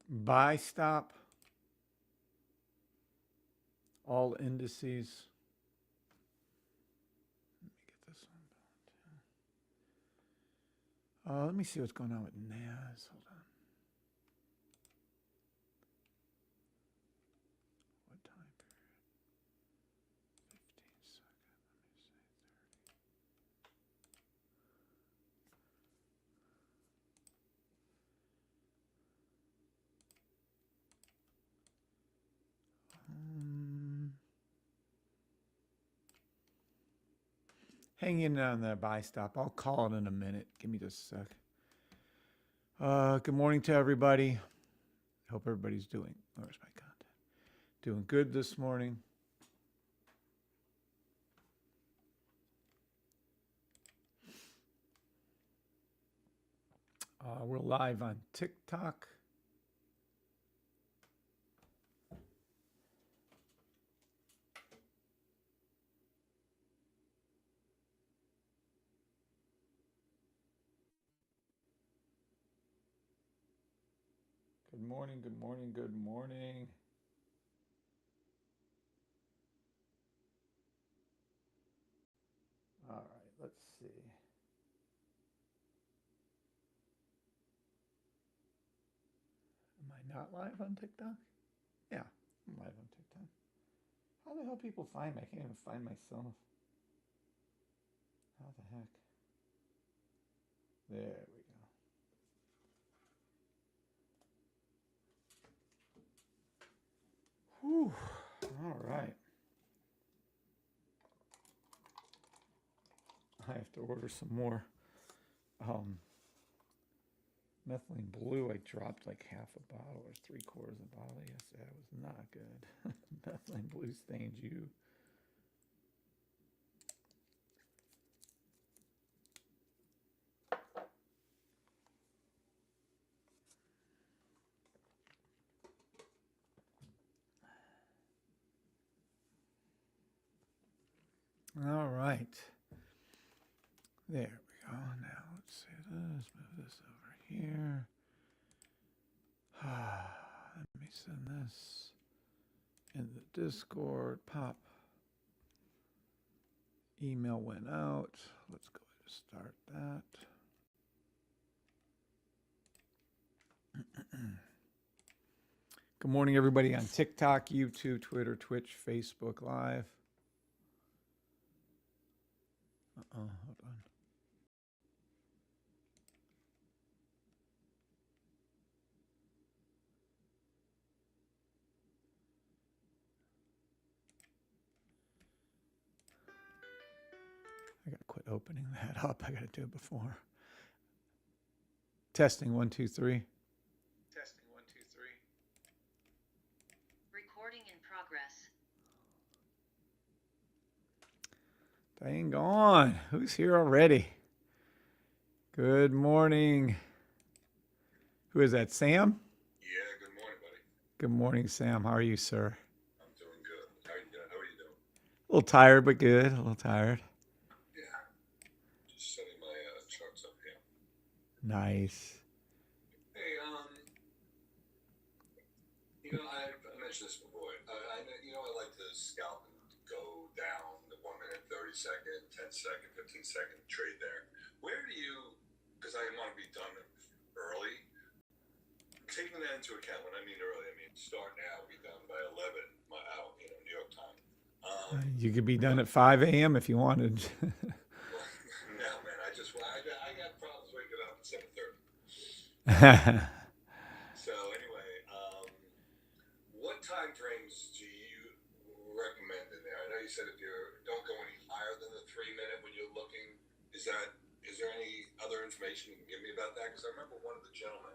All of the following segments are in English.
Buy stop. All indices. Let me get this one. Let me see what's going on with NAS. Hold on. What time period? 15 seconds. Let me say 30. Hang in on that buy stop. I'll call it in a minute. Give me just a sec. Good morning to everybody. Hope everybody's doing. Where's my content? Doing good this morning. We're live on TikTok. Good morning, good morning, good morning. All right, let's see. Am I not live on TikTok? Yeah, I'm live on TikTok. How the hell people find me? I can't even find myself. How the heck? There we go. Whew. All right. I have to order some more methylene blue. I dropped like half a bottle or 3/4 of a bottle yesterday. That was not good. Methylene blue stains you. All right. There we go. Now let's see this. Move this over here. Let me send this in the Discord. Pop. Email went out. Let's go ahead and start that. Good morning, everybody on TikTok, YouTube, Twitter, Twitch, Facebook Live. Hold on. I gotta quit opening that up. I gotta do it before. Testing 1, 2, 3. Testing 1, 2, 3. Recording in progress. Dang on. Who's here already? Good morning. Who is that, Sam? Yeah, good morning, buddy. Good morning, Sam. How are you, sir? I'm doing good. How are you doing? A little tired, but good. A little tired. Yeah. Just setting my charts up here. Nice. Hey, I mentioned this before. I like to scalp and go down the 1 minute, 30 second, 10 second, 15 second trade there. Where do you, because I want to be done early, taking that into account, when I mean early, I mean start now, be done by 11, New York time. You could be done at 5 a.m. if you wanted. No, man, I got problems waking up at 7:30. So anyway, what time frames do you recommend in there? I know you said if you don't go any higher than the 3 minute when you're looking. Is there any other information you can give me about that? Because I remember one of the gentlemen.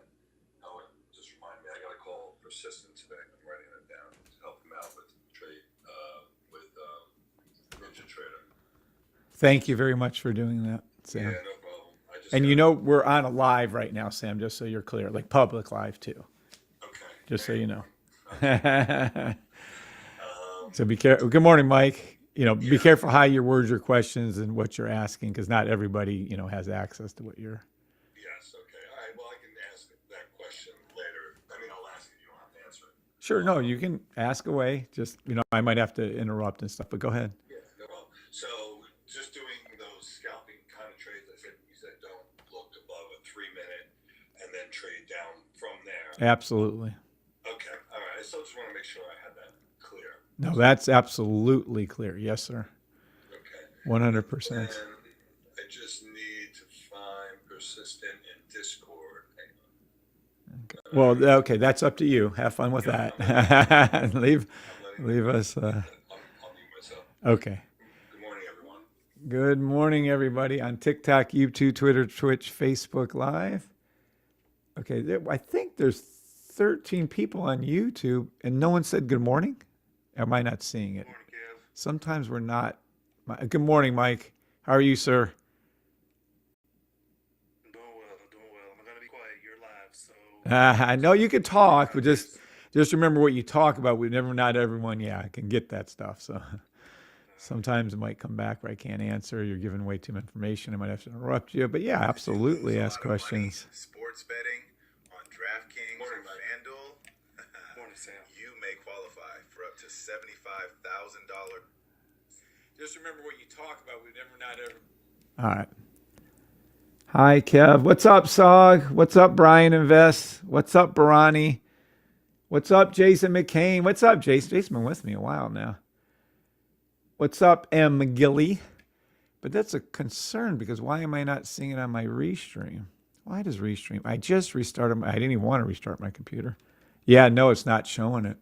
Oh, just remind me. I got to call Persistent today. I'm writing it down to help him out with trade with Ninja Trader. Thank you very much for doing that, Sam. Yeah, no problem. And we're on a live right now, Sam, just so you're clear, like public live too. just so you know. Um, So be careful. Good morning, Mike. You know, be yeah. careful how you word your questions and what you're asking, because not everybody, you know, has access to what you're. Yes. Okay. All right. Well, I can ask that question later. I mean, I'll ask it. You don't have to answer it. Sure, no, you can ask away. Just, you know, I might have to interrupt and stuff, but go ahead. Yeah. No problem. So, just doing those scalping kind of trades. I said you said don't look above a 3 minute, and then trade down from there. Absolutely. Okay. All right. So, just want to make sure I had that clear. No, that's absolutely clear. Yes, sir. Okay. 100%. And I just need to find persistent in Discord. Hang on. Well, okay, that's up to you. Have fun with Yeah, that. leave, I'm letting leave us. I'll mute myself. Okay. Good morning, everyone. Good morning, everybody on TikTok, YouTube, Twitter, Twitch, Facebook Live. Okay, I think there's 13 people on YouTube, and no one said good morning. Am I not seeing it? Good morning, Kev. Sometimes we're not. Good morning, Mike. How are you, sir? I'm doing well. I'm doing well. I'm gonna be quiet. You're live, so I know you can talk, but just remember what you talk about. Not everyone, can get that stuff. So sometimes it might come back where I can't answer. You're giving way too much information. I might have to interrupt you. But yeah, absolutely ask questions. Sports betting on DraftKings or Morning, Mike. FanDuel, morning, Sam. you may qualify for up to $75,000. Just remember what you talk about. Not everyone. All right. Hi, Kev. What's up, Sog? What's up, Brian Invest? What's up, Barani? What's up, Jason McCain? What's up, Jason? Jason's been with me a while now. What's up, M. McGilly? But that's a concern because why am I not seeing it on my restream? Why does restream? I just restarted. I didn't even want to restart my computer. Yeah, no, it's not showing it.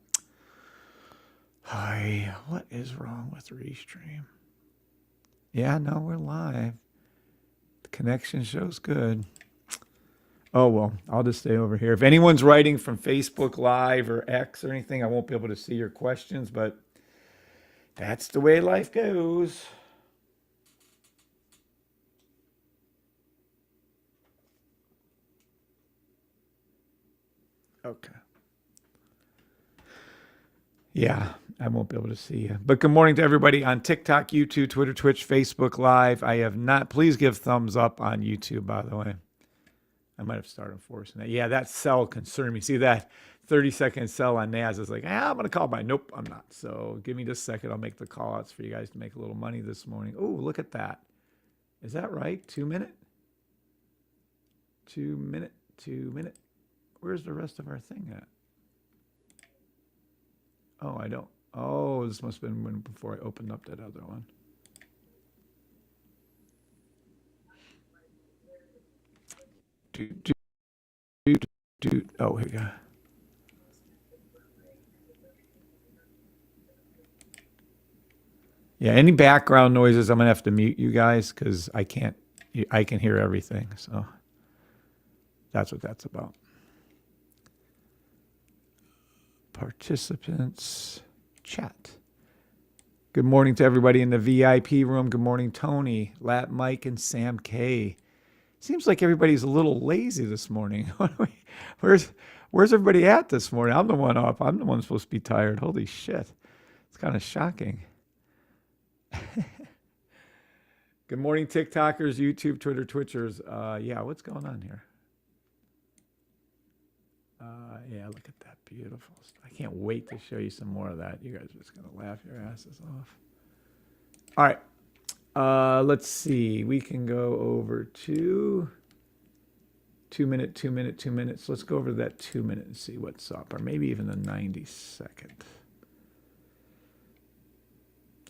Hi, what is wrong with restream? Yeah, no, we're live. The connection shows good. Oh, well, I'll just stay over here. If anyone's writing from Facebook Live or X or anything, I won't be able to see your questions, but that's the way life goes. Okay. Yeah, I won't be able to see you. But good morning to everybody on TikTok, YouTube, Twitter, Twitch, Facebook Live. I have not, please give thumbs up on YouTube, by the way. I might have started enforcing that. Yeah, that cell concerned me. See that 30-second cell on NAS is like, I'm going to call by. Nope, I'm not. So give me just a second. I'll make the call outs for you guys to make a little money this morning. Oh, look at that. Is that right? 2 minute? 2 minute, 2 minute. Where's the rest of our thing at? Oh, I don't. Oh, this must have been when before I opened up that other one. Oh, here we go. Yeah, any background noises, I'm gonna have to mute you guys because I can't. I can hear everything, so that's what that's about. Participants chat. Good morning to everybody in the VIP room. Good morning, Tony, Lat Mike, and Sam K. Seems like everybody's a little lazy this morning. Where's everybody at this morning? I'm the one up. I'm the one supposed to be tired. Holy shit. It's kind of shocking. Good morning, TikTokers, YouTube, Twitter, Twitchers. Yeah, what's going on here? Yeah, look at that. Beautiful. I can't wait to show you some more of that. You guys are just going to laugh your asses off. All right. Let's see. We can go over to 2 minute, 2 minute, 2 minutes. Let's go over to that 2 minute and see what's up, or maybe even the 90-second.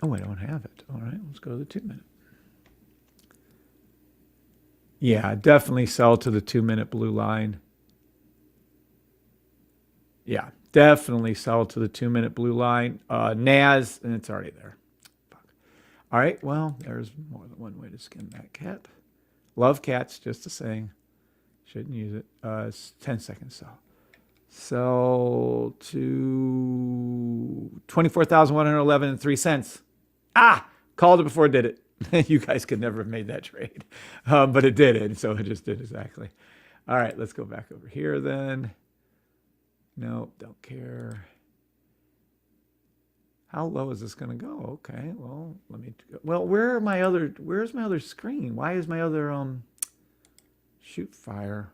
Oh, I don't have it. All right, let's go to the 2 minute. Yeah, definitely sell to the 2 minute blue line. Yeah, definitely sell to the 2 minute blue line. NAS, and it's already there. Fuck. All right, well, there's more than one way to skin that cat. Love cats, just a saying. Shouldn't use it. It's 10 seconds sell. Sell to 24,111.03. Ah, called it before it did it. You guys could never have made that trade, but it did it, so it just did exactly. All right, let's go back over here then. Nope, don't care. How low is this going to go? Okay, well, let me go. Well, where's my other screen? Why is my other shoot fire?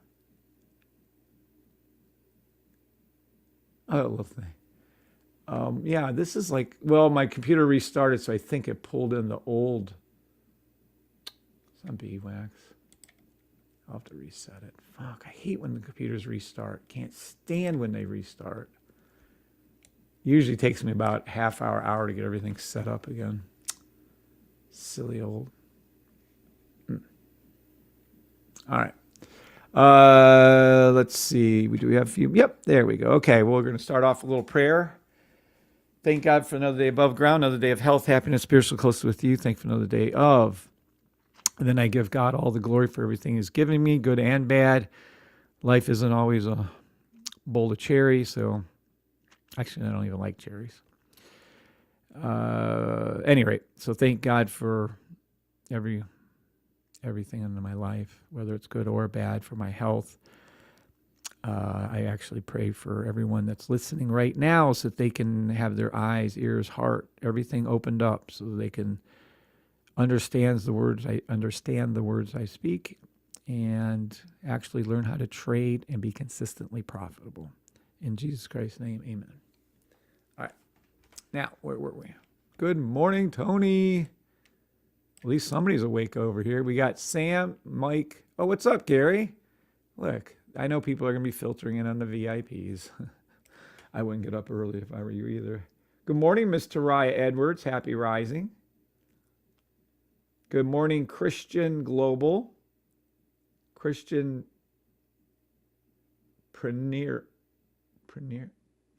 Oh, lovely. Yeah, this is like, well, my computer restarted, so I think it pulled in the old. Some beeswax. I'll have to reset it. Fuck, I hate when the computers restart. Can't stand when they restart. Usually takes me about half hour to get everything set up again. Silly old. All right. Let's see. Do we have a few? Yep, there we go. Okay, well, we're going to start off with a little prayer. Thank God for another day above ground, another day of health, happiness, spiritual close with you. Thank you for another day of. And then I give God all the glory for everything He's given me, good and bad. Life isn't always a bowl of cherries, so actually I don't even like cherries. Any rate, so thank God for everything in my life, whether it's good or bad, for my health. I actually pray for everyone that's listening right now so that they can have their eyes, ears, heart, everything opened up so that they can understand the words I speak and actually learn how to trade and be consistently profitable. In Jesus Christ's name, amen. All right. Now, where were we? Good morning, Tony. At least somebody's awake over here. We got Sam, Mike. Oh, what's up, Gary? Look, I know people are going to be filtering in on the VIPs. I wouldn't get up early if I were you either. Good morning, Miss Taraya Edwards. Happy rising. Good morning, Christian Global. Christian Premier.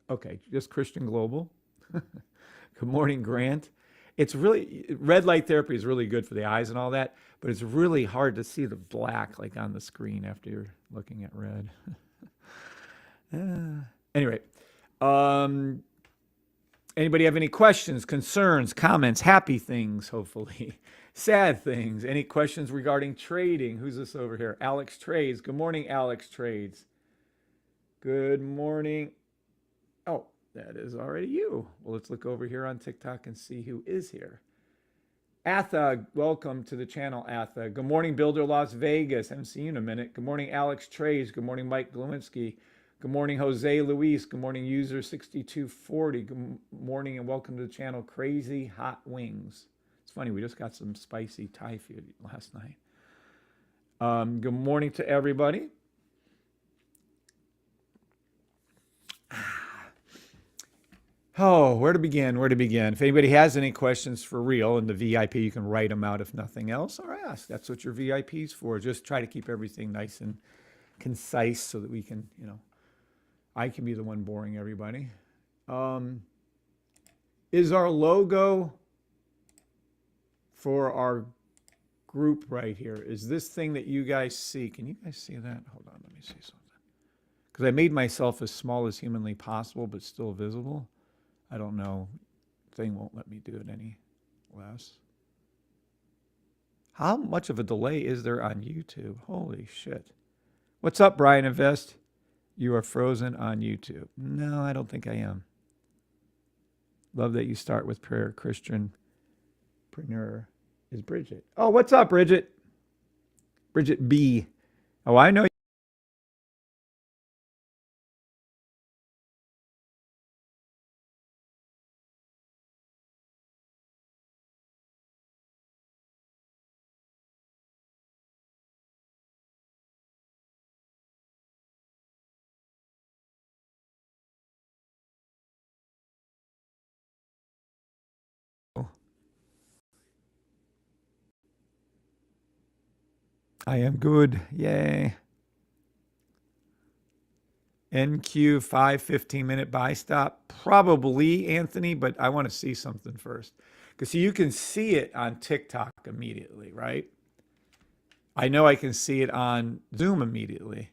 Okay, just Christian Global. Good morning, Grant. It's really, red light therapy is really good for the eyes and all that, but it's really hard to see the black like on the screen after you're looking at red. Anyway, anybody have any questions, concerns, comments, happy things, hopefully, sad things? Any questions regarding trading? Who's this over here? Alex Trades. Good morning, Alex Trades. Good morning. Oh, that is already you. Well, let's look over here on TikTok and see who is here. Atha, welcome to the channel, Atha. Good morning, Builder Las Vegas. I haven't seen you in a minute. Good morning, Alex Trades. Good morning, Mike Glowinski. Good morning, Jose Luis. Good morning, user 6240. Good morning and welcome to the channel, Crazy Hot Wings. It's funny, we just got some spicy Thai food last night. Good morning to everybody. Oh, where to begin? If anybody has any questions for real in the VIP, you can write them out if nothing else, or ask. That's what your VIP's for. Just try to keep everything nice and concise so that we can, I can be the one boring everybody. Is our logo for our group right here, is this thing that you guys see? Can you guys see that? Hold on, let me see something. Because I made myself as small as humanly possible, but still visible. I don't know. Thing won't let me do it any less. How much of a delay is there on YouTube? Holy shit. What's up, Brian Invest? You are frozen on YouTube. No, I don't think I am. Love that you start with prayer. Christianpreneur is Bridget. Oh, what's up, Bridget? Bridget B. Oh, I know. I am good. Yay. NQ 15-minute buy stop. Probably, Anthony, but I want to see something first. Because you can see it on TikTok immediately, right? I know I can see it on Zoom immediately.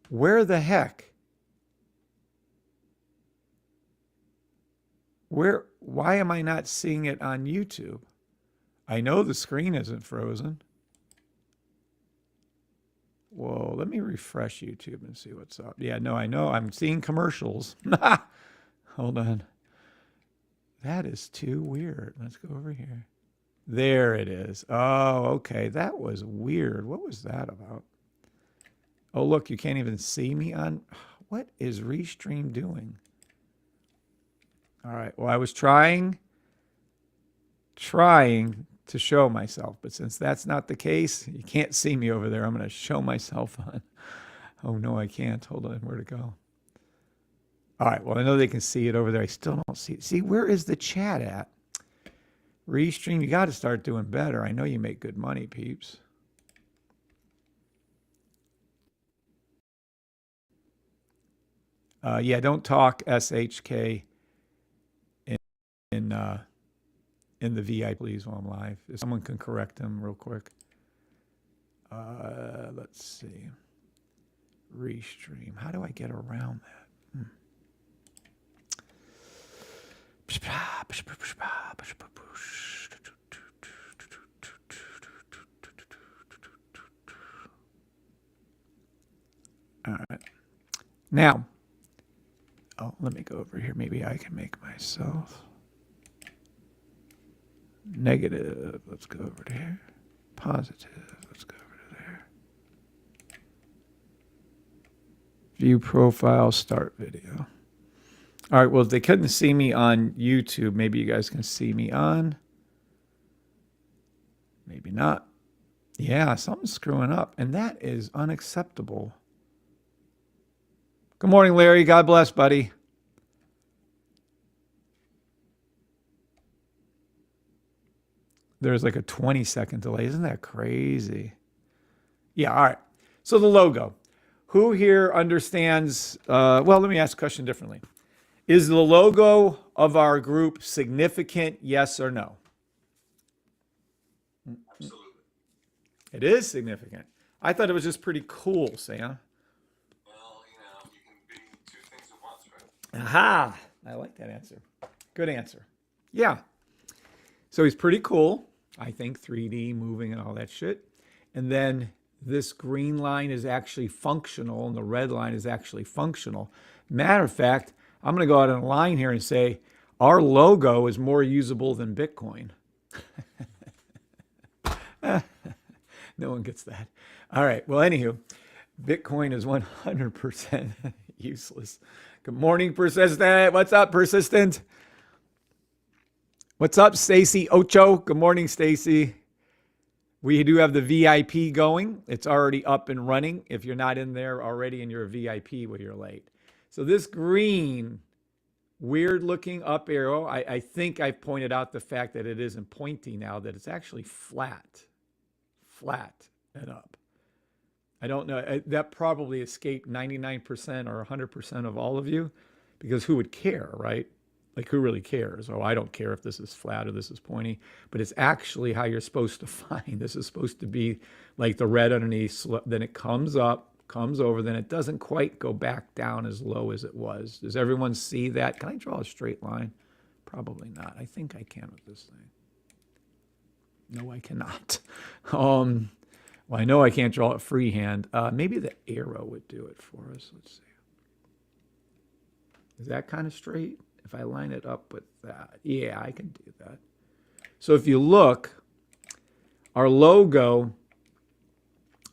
Where the heck? Why am I not seeing it on YouTube? I know the screen isn't frozen. Whoa, let me refresh YouTube and see what's up. Yeah, no, I know. I'm seeing commercials. Hold on. That is too weird. Let's go over here. There it is. Oh, okay. That was weird. What was that about? Oh, look, you can't even see me on. What is Restream doing? All right. Well, I was trying to show myself, but since that's not the case, you can't see me over there. I'm going to show myself on. Oh, no, I can't. Hold on. Where to go? All right. Well, I know they can see it over there. I still don't see it. See, where is the chat at? Restream, you got to start doing better. I know you make good money, peeps. Yeah, don't talk SHK in the VI, please, while I'm live. If someone can correct him real quick. Let's see. Restream. How do I get around that? All right. Now, let me go over here. Maybe I can make myself negative. Let's go over to here. Positive. Let's go over to there. View profile, start video. All right, well, if they couldn't see me on YouTube, maybe you guys can see me on. Maybe not. Yeah, something's screwing up, and that is unacceptable. Good morning, Larry. God bless, buddy. There's like a 20-second delay. Isn't that crazy? Yeah, all right. So the logo. Who here understands? Well, let me ask the question differently. Is the logo of our group significant, yes or no? Absolutely. It is significant. I thought it was just pretty cool, Sam. Well, you can be two things at once, right? Aha! I like that answer. Good answer. Yeah. So he's pretty cool. I think 3D moving and all that shit. And then this green line is actually functional and the red line is actually functional. Matter of fact, I'm going to go out on a line here and say our logo is more usable than Bitcoin. No one gets that. All right. Well, anywho, Bitcoin is 100% useless. Good morning, Persistent. What's up, Persistent? What's up, Stacy Ocho? Good morning, Stacy. We do have the VIP going. It's already up and running. If you're not in there already and you're a VIP, well, you're late. So this green, weird-looking up arrow, I think I've pointed out the fact that it isn't pointy now, that it's actually flat and up. I don't know. That probably escaped 99% or 100% of all of you, because who would care, right? Like, who really cares? Oh, I don't care if this is flat or this is pointy, but it's actually how you're supposed to find. This is supposed to be like the red underneath, then it comes up, comes over, then it doesn't quite go back down as low as it was. Does everyone see that? Can I draw a straight line? Probably not. I think I can with this thing. No, I cannot. Well, I know I can't draw it freehand. Maybe the arrow would do it for us. Let's see. Is that kind of straight? If I line it up with that. Yeah, I can do that. So if you look, our logo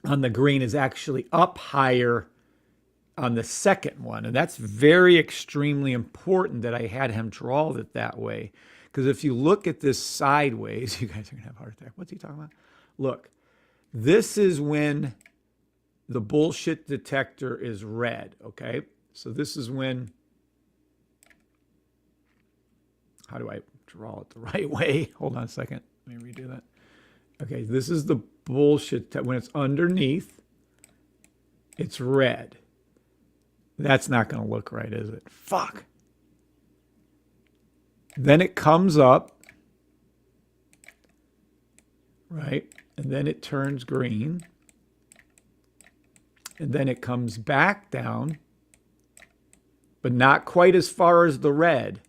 on the green is actually up higher on the second one. And that's very extremely important that I had him draw it that way. Because if you look at this sideways, you guys are going to have a heart attack. What's he talking about? Look, this is when the bullshit detector is red, okay? So this is when, how do I draw it the right way? Hold on a second. Let me redo that. Okay, this is the bullshit. When it's underneath, it's red. That's not going to look right, is it? Fuck. Then it comes up, right? And then it turns green. And then it comes back down, but not quite as far as the red.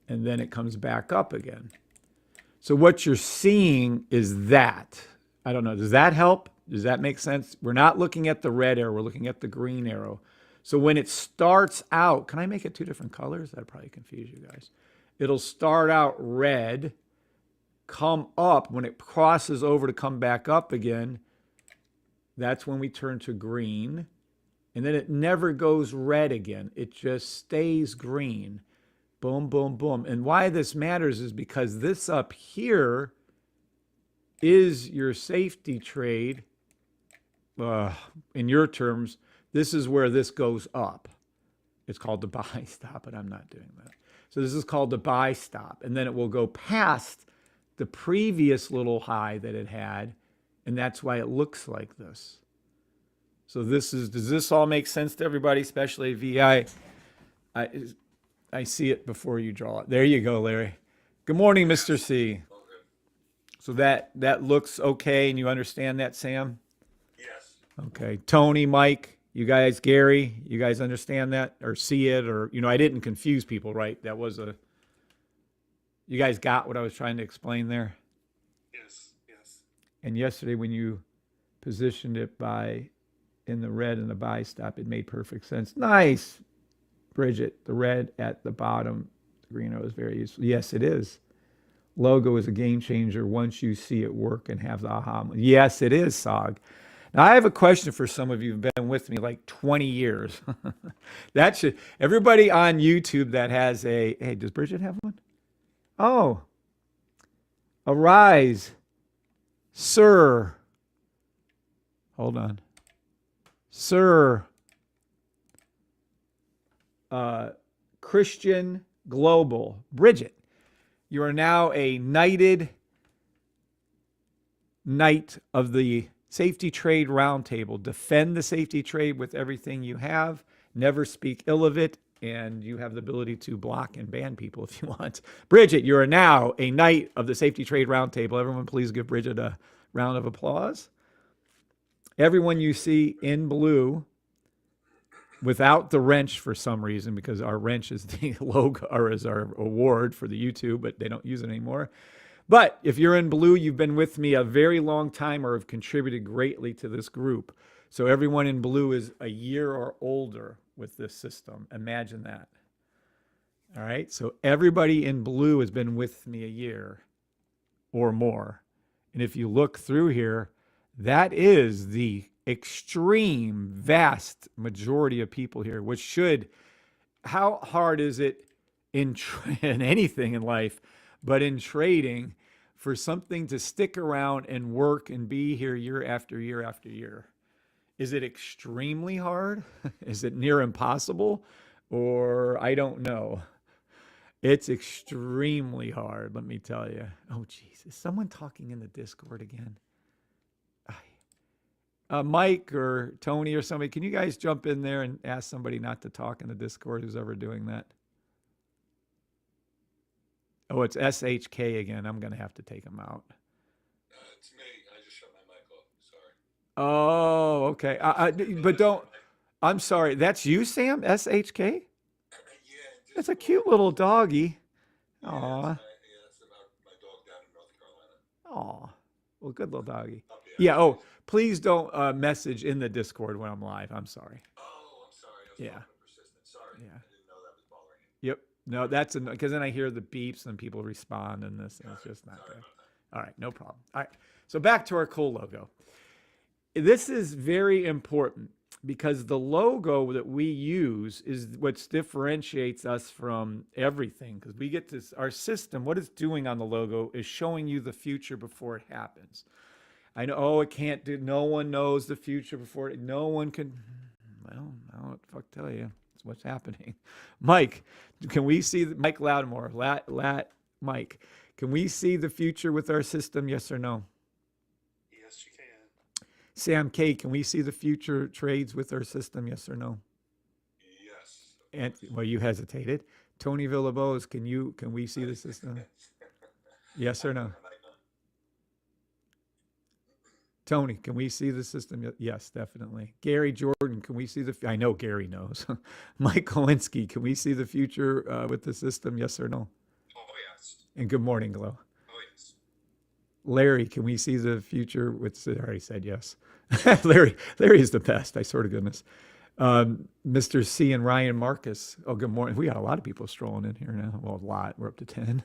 And then it comes back up again. So what you're seeing is that. I don't know. Does that help? Does that make sense? We're not looking at the red arrow. We're looking at the green arrow. So when it starts out, can I make it two different colors? That'd probably confuse you guys. It'll start out red, come up. When it crosses over to come back up again, that's when we turn to green. And then it never goes red again. It just stays green. Boom, boom, boom. And why this matters is because this up here is your safety trade. In your terms, this is where this goes up. It's called the buy stop, but I'm not doing that. So this is called the buy stop. And then it will go past the previous little high that it had. And that's why it looks like this. So does this all make sense to everybody, especially VI? I see it before you draw it. There you go, Larry. Good morning, Mr. C. So that looks okay, and you understand that, Sam? Yes. Okay. Tony, Mike, you guys, Gary, you guys understand that or see it? Or, I didn't confuse people, right? You guys got what I was trying to explain there? Yes, yes. And yesterday when you positioned it in the red and the buy stop, it made perfect sense. Nice, Bridget. The red at the bottom, the green arrow is very useful. Yes, it is. Logo is a game changer once you see it work and have the aha. Yes, it is, Sog. Now, I have a question for some of you who've been with me like 20 years. Everybody on YouTube that has hey, does Bridget have one? Oh, Arise, Sir. Hold on. Sir. Christian Global. Bridget. You are now a knighted knight of the Safety Trade Roundtable. Defend the safety trade with everything you have. Never speak ill of it. And you have the ability to block and ban people if you want. Bridget, you are now a knight of the Safety Trade Roundtable. Everyone, please give Bridget a round of applause. Everyone you see in blue, without the wrench for some reason, because our wrench is the logo or is our award for the YouTube, but they don't use it anymore. But if you're in blue, you've been with me a very long time or have contributed greatly to this group. So everyone in blue is a year or older with this system. Imagine that. All right. So everybody in blue has been with me a year or more. And if you look through here, that is the extreme vast majority of people here, which should, how hard is it in anything in life, but in trading, for something to stick around and work and be here year after year after year? Is it extremely hard? Is it near impossible? Or I don't know. It's extremely hard, let me tell you. Oh, Jesus. Someone talking in the Discord again. Mike or Tony or somebody, can you guys jump in there and ask somebody not to talk in the Discord who's ever doing that? Oh, it's SHK again. I'm going to have to take him out. It's me. I just shut my mic off. Sorry. Oh, okay. But don't, I'm sorry. That's you, Sam? SHK? Yeah. That's a cute little doggy. Yeah, Aw. that's about my dog down in North Carolina. Aw. Well, good little doggy. Up here. Yeah. Oh, please don't message in the Discord when I'm live. I'm sorry. Oh, I'm sorry. I was Yeah. talking persistent. Sorry. Yeah. I didn't know that was bothering you. Yep. No, that's because then I hear the beeps and people respond and this, and it's just not good. All right, no problem. All right, so back to our cool logo. This is very important because the logo that we use is what differentiates us from everything. Because we get this, our system, what it's doing on the logo is showing you the future before it happens. I know, oh, it can't do, no one knows the future before it, no one can, well, I don't know what the fuck to tell you. It's what's happening. Mike, can we see, Mike Loudmore, Mike, can we see the future with our system, yes or no? Yes, you can. Sam K, can we see the future trades with our system, yes or no? Yes. And, well, you hesitated. Tony Villalobos, can we see the system? Yes or no? Tony, can we see the system? Yes, definitely. Gary Jordan, can we see I know Gary knows. Mike Kolinsky, can we see the future with the system? Yes or no? Oh, yes. And good morning, Glow. Oh, yes. Larry, can we see the future with, I already said yes. Larry is the best. I swear to goodness. Mr. C and Ryan Marcus. Oh, good morning. We got a lot of people strolling in here now. Well, a lot. We're up to 10.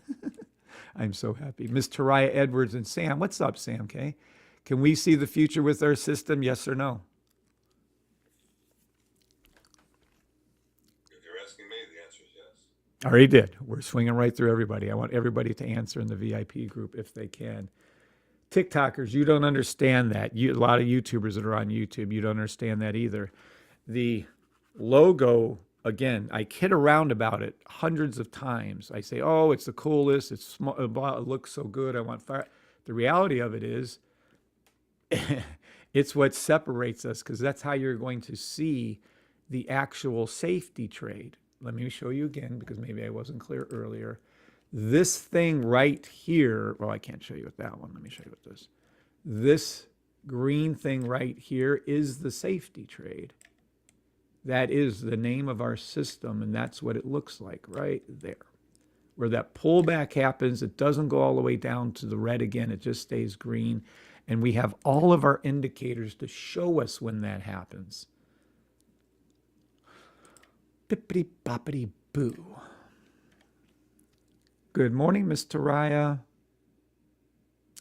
I'm so happy. Miss Taraya Edwards and Sam. What's up, Sam K? Can we see the future with our system? Yes or no? If you're asking me, the answer is yes. I already did. We're swinging right through everybody. I want everybody to answer in the VIP group if they can. TikTokers, you don't understand that. A lot of YouTubers that are on YouTube, you don't understand that either. The logo, again, I kid around about it hundreds of times. I say, oh, it's the coolest. It's small, it looks so good. I want fire. The reality of it is, it's what separates us, because that's how you're going to see the actual safety trade. Let me show you again, because maybe I wasn't clear earlier. This thing right here, well, I can't show you with that one. Let me show you with this. This green thing right here is the safety trade. That is the name of our system, and that's what it looks like right there. Where that pullback happens, it doesn't go all the way down to the red again. It just stays green. And we have all of our indicators to show us when that happens. Bippity boppity boo. Good morning, Miss Taraya.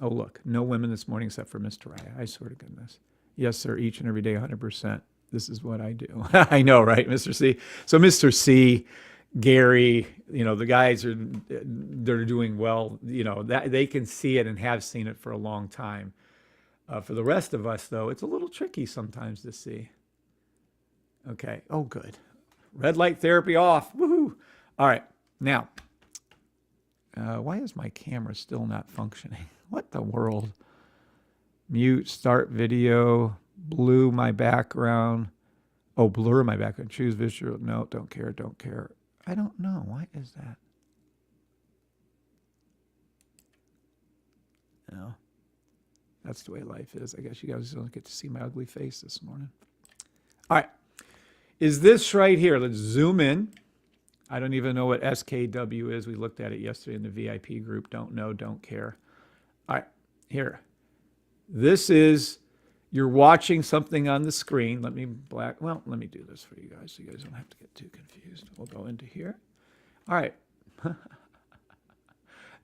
Oh, look, no women this morning except for Miss Taraya. I swear to goodness. Yes, sir, each and every day, 100%. This is what I do. I know, right, Mr. C? So Mr. C, Gary, the guys they're doing well. That they can see it and have seen it for a long time. For the rest of us, though, it's a little tricky sometimes to see. Okay. Oh, good. Red light therapy off. Woohoo. All right. Now, why is my camera still not functioning? What the world? Mute, start video, blue my background. Oh, blur my background. Choose visual. No, don't care, don't care. I don't know. Why is that? No. That's the way life is. I guess you guys don't get to see my ugly face this morning. All right. Is this right here? Let's zoom in. I don't even know what SKW is. We looked at it yesterday in the VIP group. Don't know, don't care. All right, here. This is, you're watching something on the screen. Let me do this for you guys so you guys don't have to get too confused. We'll go into here. All right.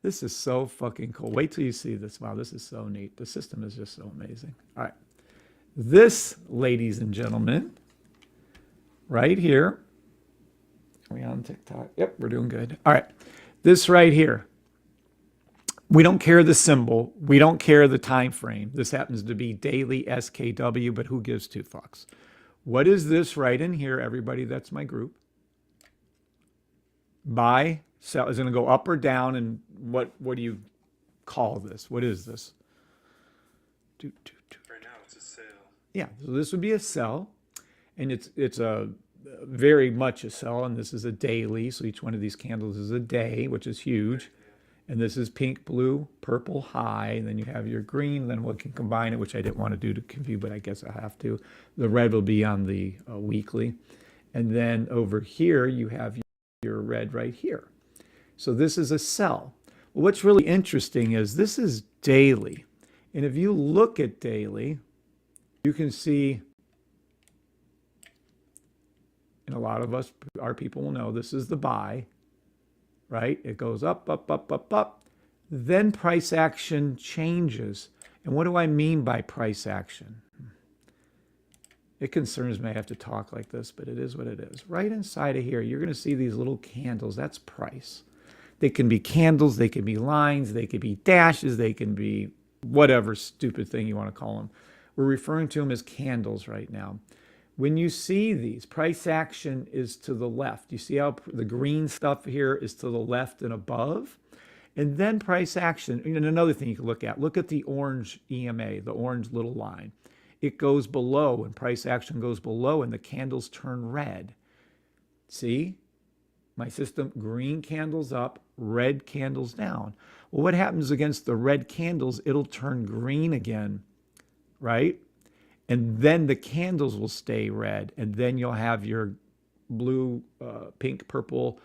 This is so fucking cool. Wait till you see this. Wow, this is so neat. The system is just so amazing. All right. This, ladies and gentlemen, right here. Are we on TikTok? Yep, we're doing good. All right. This right here. We don't care the symbol. We don't care the time frame. This happens to be daily SKW, but who gives two fucks? What is this right in here, everybody? That's my group. Buy, sell. Is it going to go up or down? And what do you call this? What is this? Right now it's a sale. Yeah, so this would be a sell. And it's a very much a sell, and this is a daily. So each one of these candles is a day, which is huge. And this is pink, blue, purple, high. And then you have your green. Then we can combine it, which I didn't want to do to confuse, but I guess I have to. The red will be on the weekly. And then over here, you have your red right here. So this is a sell. Well, what's really interesting is this is daily. And if you look at daily, you can see, and a lot of us, our people will know, this is the buy. Right? It goes up, up, up, up, up. Then price action changes. And what do I mean by price action? It concerns me I have to talk like this, but it is what it is. Right inside of here, you're going to see these little candles. That's price. They can be candles, they can be lines, they can be dashes, they can be whatever stupid thing you want to call them. We're referring to them as candles right now. When you see these, price action is to the left. You see how the green stuff here is to the left and above? And then price action, and another thing you can look at the orange EMA, the orange little line. It goes below, and price action goes below, and the candles turn red. See? My system, green candles up, red candles down. Well, what happens against the red candles? It'll turn green again, right? And then the candles will stay red. And then you'll have your blue, pink, purple.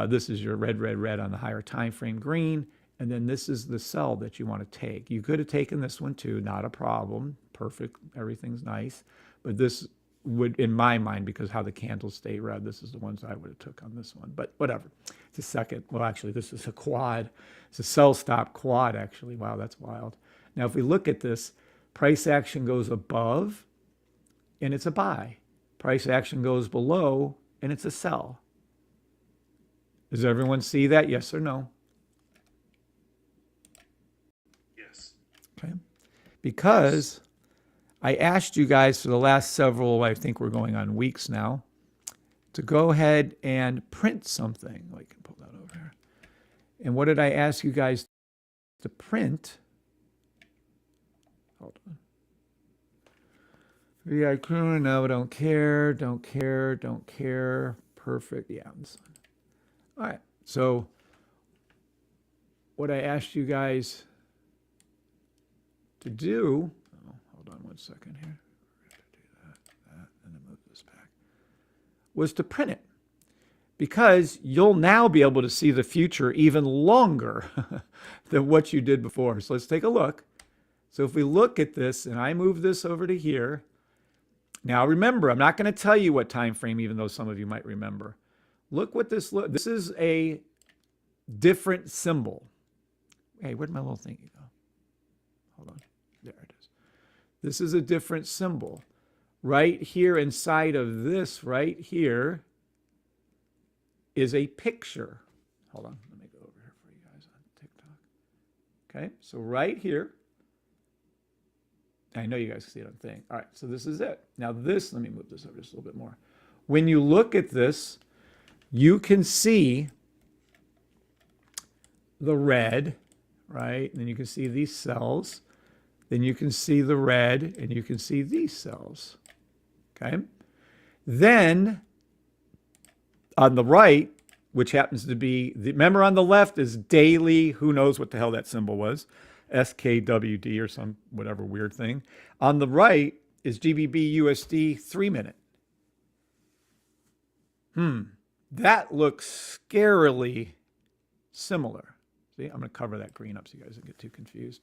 This is your red, red, red on the higher time frame, green. And then this is the sell that you want to take. You could have taken this one too, not a problem. perfect. Everything's nice. But this would, in my mind, because how the candles stay red, this is the ones I would have took on this one. But whatever. It's a second. Well, actually, this is a quad. It's a sell stop quad, actually. Wow, that's wild. Now, if we look at this, price action goes above, and it's a buy. Price action goes below, and it's a sell. Does everyone see that? Yes or no? Yes. Okay. Because I asked you guys for the last several, I think we're going on weeks now, to go ahead and print something. I can pull that over here. And what did I ask you guys to print? Hold on. VI crew, no, don't care, don't care, don't care. Perfect. Yeah. All right. So what I asked you guys to do, hold on one second here. We're going to do that, and then move this back, was to print it. Because you'll now be able to see the future even longer than what you did before. So let's take a look. So if we look at this, and I move this over to here. Now remember, I'm not going to tell you what time frame, even though some of you might remember. Look what this look. This is a different symbol. Hey, where'd my little thingy go? Hold on. There it is. This is a different symbol. Right here inside of this, right here, is a picture. Hold on. Let me go over here for you guys on TikTok. Okay. So right here. I know you guys can see it on the thing. All right. So this is it. Now this, let me move this over just a little bit more. When you look at this, you can see the red, right? And then you can see these cells. Then you can see the red, and you can see these cells. Okay? Then on the right, which happens to be, remember on the left is daily, who knows what the hell that symbol was, SKWD or some whatever weird thing. On the right is GBP USD 3-minute. That looks scarily similar. See, I'm going to cover that green up so you guys don't get too confused.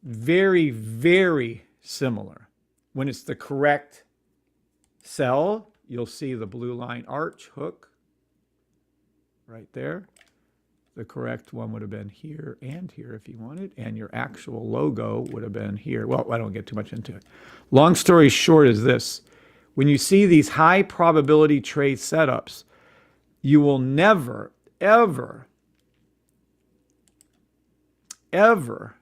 Very, very similar. When it's the correct cell, you'll see the blue line arch hook right there. The correct one would have been here and here if you wanted, and your actual logo would have been here. Well, I don't get too much into it. Long story short is this. When you see these high probability trade setups, you will never, ever, ever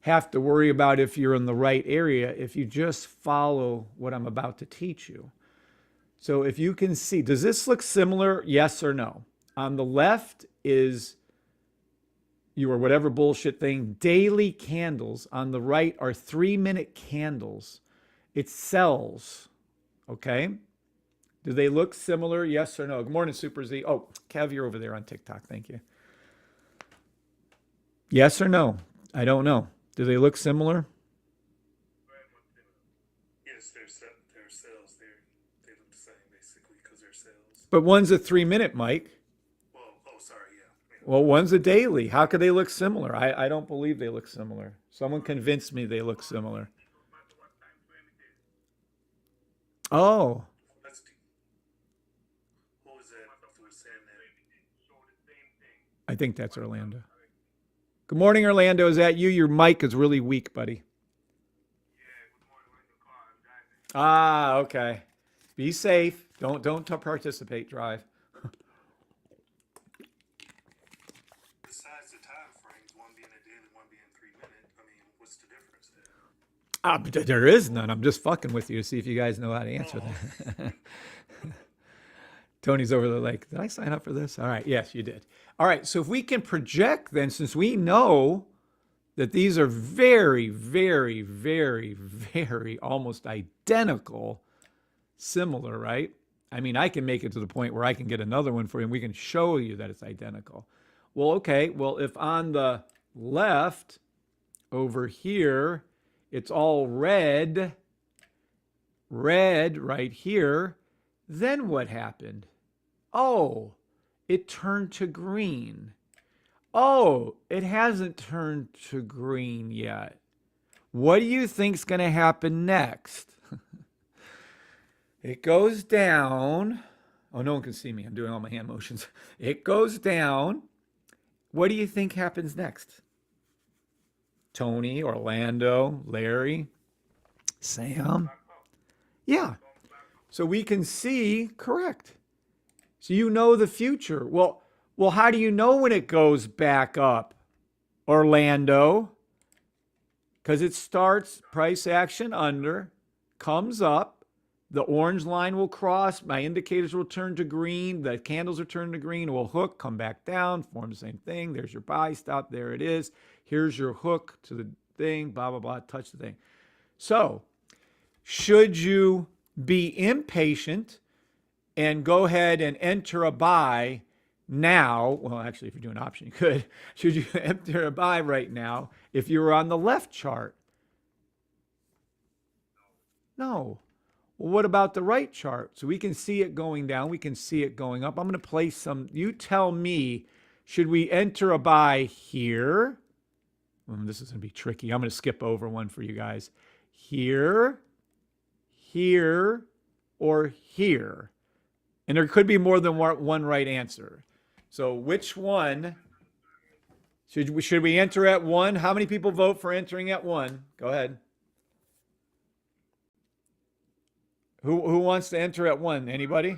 have to worry about if you're in the right area if you just follow what I'm about to teach you. So if you can see, does this look similar? Yes or no? On the left is your whatever bullshit thing, daily candles. On the right are 3-minute candles. It's cells. Okay? Do they look similar? Yes or no? Good morning, Super Z. Oh, Kev, you're over there on TikTok. Thank you. Yes or no? I don't know. Do they look similar? Yes, they're cells. They look the same basically because they're cells. But one's a 3-minute, Mike. Well, oh, sorry, yeah. Well, one's a daily. How could they look similar? I don't believe they look similar. Someone convinced me they look similar. Oh. Let's do. Who was that? Who was saying that? I think that's Orlando. Good morning, Orlando. Is that you? Your mic is really weak, buddy. Ah, okay. Be safe. Don't participate. Drive. Besides the time frames, one being a daily, one being 3-minute. I mean, what's the difference there? But there is none. I'm just fucking with you to see if you guys know how to answer that. Tony's over there like, did I sign up for this? All right. Yes, you did. All right. So if we can project then, since we know that these are very, very, very, very almost identical, similar, right? I mean, I can make it to the point where I can get another one for you and we can show you that it's identical. Well, okay. Well, if on the left over here, it's all red right here, then what happened? Oh, it turned to green. Oh, it hasn't turned to green yet. What do you think's going to happen next? It goes down. Oh, no one can see me. I'm doing all my hand motions. It goes down. What do you think happens next? Tony, Orlando, Larry, Sam. Yeah. So we can see, correct. So you know the future. Well, how do you know when it goes back up? Orlando. Because it starts price action under, comes up, the orange line will cross, my indicators will turn to green, the candles are turned to green, it will hook, come back down, form the same thing. There's your buy stop, there it is. Here's your hook to the thing, blah, blah, blah, touch the thing. So, should you be impatient and go ahead and enter a buy now? Well, actually, if you're doing an option, you could. Should you enter a buy right now if you were on the left chart? No. Well, what about the right chart? So we can see it going down. We can see it going up. I'm going to place some. You tell me, should we enter a buy here? This is going to be tricky. I'm going to skip over one for you guys. Here, here, or here. And there could be more than one right answer. So which one should we enter at 1? How many people vote for entering at 1? Go ahead. Who wants to enter at 1? Anybody?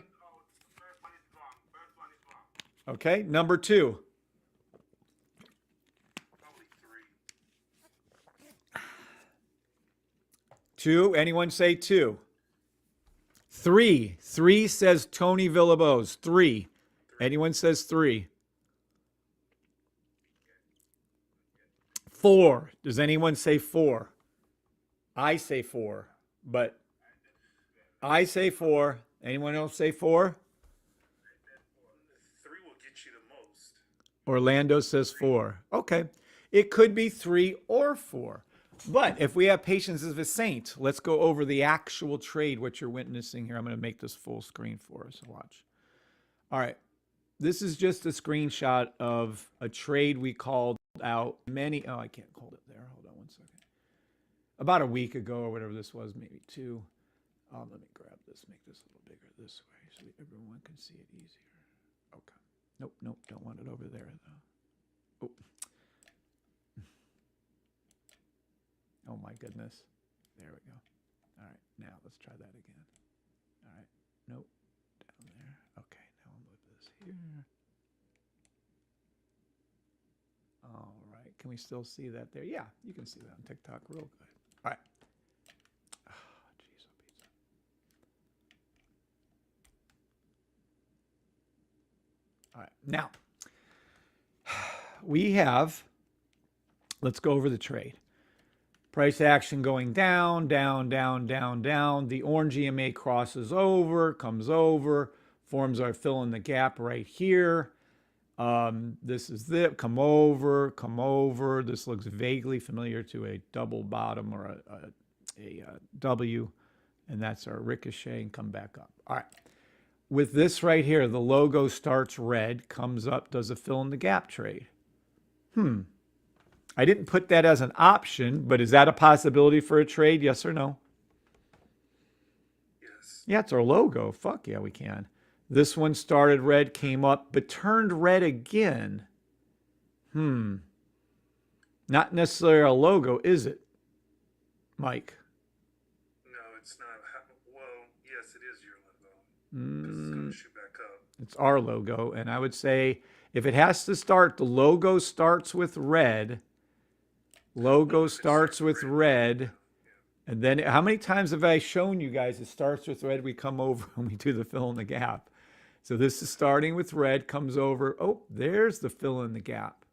Okay, number 2. Probably 3. 2. Anyone say 2? 3. 3 says Tony Villalobos. 3. Anyone says 3? 4. Does anyone say 4? I say 4, but I say 4. Anyone else say 4? 3 will get you the most. Orlando says 4. Okay. It could be 3 or 4. But if we have patience as a saint, let's go over the actual trade, what you're witnessing here. I'm going to make this full screen for us. Watch. All right. This is just a screenshot of a trade we called out oh, I can't hold it there. Hold on one second. About a week ago or whatever this was, maybe 2. Let me grab this, make this a little bigger this way so that everyone can see it easier. Okay. Nope, don't want it over there though. Oh my goodness. There we go. All right, now let's try that again. All right, nope, down there. Okay, now I'll move this here. All right, can we still see that there? Yeah, you can see that on TikTok real good. All right. All right, now we have, let's go over the trade. Price action going down, down, down, down, down. The orange EMA crosses over, comes over, forms our fill in the gap right here. This is the come over, come over. This looks vaguely familiar to a double bottom or a W, and that's our ricochet and come back up. All right. With this right here, the logo starts red, comes up, does a fill in the gap trade. I didn't put that as an option, but is that a possibility for a trade? Yes or no? Yes. Yeah, it's our logo. Fuck yeah, we can. This one started red, came up, but turned red again. Not necessarily a logo, is it, Mike? No, it's not. Well, yes, it is your logo. Because it's going to shoot back up. It's our logo, and I would say if it has to start, the logo starts with red. Logo starts with red. And then how many times have I shown you guys it starts with red, we come over and we do the fill in the gap. So this is starting with red, comes over. Oh, there's the fill in the gap.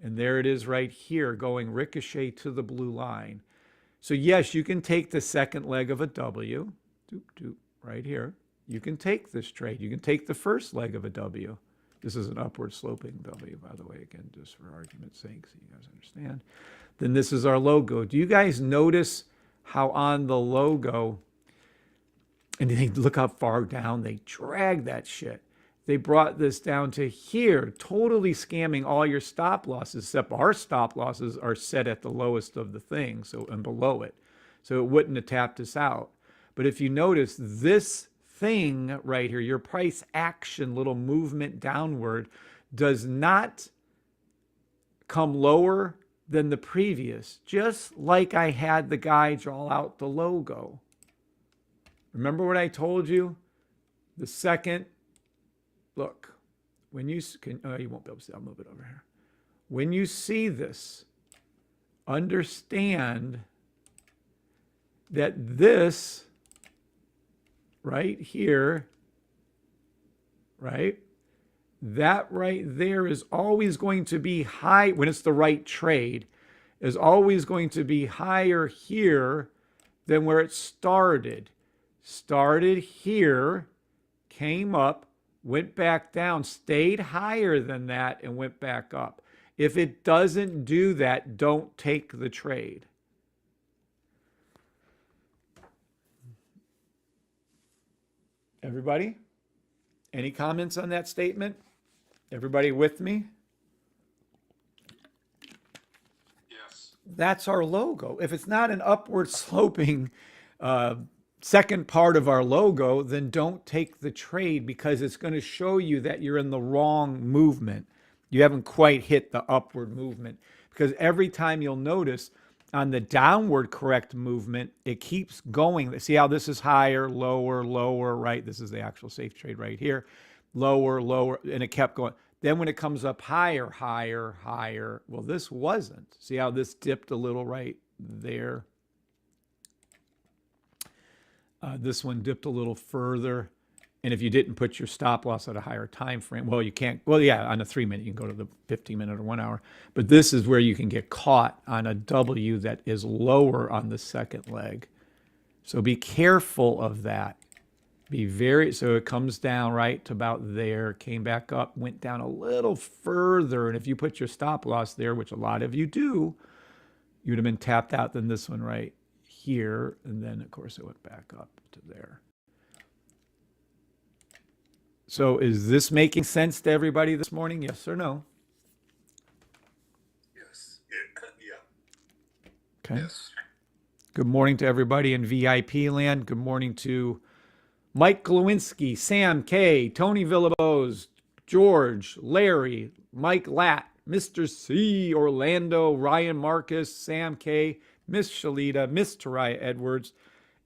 And there it is right here going ricochet to the blue line. So yes, you can take the second leg of a W, right here. You can take this trade. You can take the first leg of a W. This is an upward sloping W, by the way, again, just for argument's sake, so you guys understand. Then this is our logo. Do you guys notice how on the logo, and they look how far down they drag that shit. they brought this down to here, totally scamming all your stop losses, except our stop losses are set at the lowest of the thing, so and below it. So it wouldn't have tapped us out. But if you notice this thing right here, your price action little movement downward does not come lower than the previous, just like I had the guy draw out the logo. Remember what I told you? The second, look, when you can, oh, you won't be able to see, I'll move it over here. When you see this, understand that this right here, right? That right there is always going to be high when it's the right trade, is always going to be higher here than where it started. Started here, came up, went back down, stayed higher than that, and went back up. If it doesn't do that, don't take the trade. Everybody? Any comments on that statement? Everybody with me? Yes. That's our logo. If it's not an upward sloping second part of our logo, then don't take the trade because it's going to show you that you're in the wrong movement. You haven't quite hit the upward movement because every time you'll notice on the downward correct movement, it keeps going. See how this is higher, lower, lower, right? This is the actual safe trade right here. Lower, lower, and it kept going. Then when it comes up higher, higher, higher, well, this wasn't. See how this dipped a little right there? This one dipped a little further. And if you didn't put your stop loss at a higher time frame, well, you can't. Well, yeah, on a 3 minute, you can go to the 15-minute or 1 hour. But this is where you can get caught on a W that is lower on the second leg. So be careful of that. Be very, so it comes down right to about there, came back up, went down a little further. And if you put your stop loss there, which a lot of you do, you would have been tapped out than this one right here. And then, of course, it went back up to there. So is this making sense to everybody this morning? Yes or no? Yes. Yeah. Okay. Yes. Good morning to everybody in VIP land. Good morning to Mike Glowinski, Sam K, Tony Villalobos, George, Larry, Mike Latt, Mr. C, Orlando, Ryan Marcus, Sam K, Miss Shalita, Miss Taraya Edwards.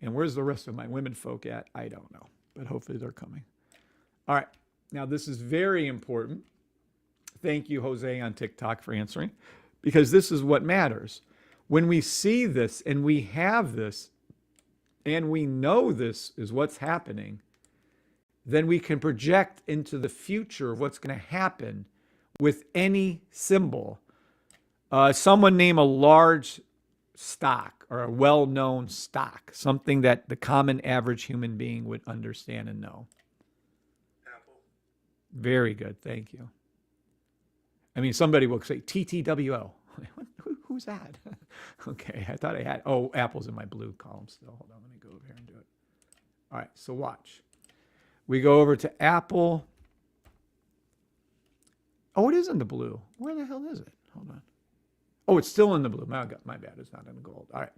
And where's the rest of my women folk at? I don't know, but hopefully they're coming. All right. Now, this is very important. Thank you, Jose, on TikTok for answering, because this is what matters. When we see this and we have this and we know this is what's happening, then we can project into the future of what's going to happen with any symbol. Someone name a large stock or a well-known stock, something that the common average human being would understand and know. Apple. Very good. Thank you. I mean, somebody will say TTWO. Who's that? Okay, I thought I had. Oh, Apple's in my blue column still. Hold on, let me go over here and do it. All right, so watch. We go over to Apple. Oh, it is in the blue. Where the hell is it? Hold on. Oh, it's still in the blue. My bad. It's not in the gold. All right.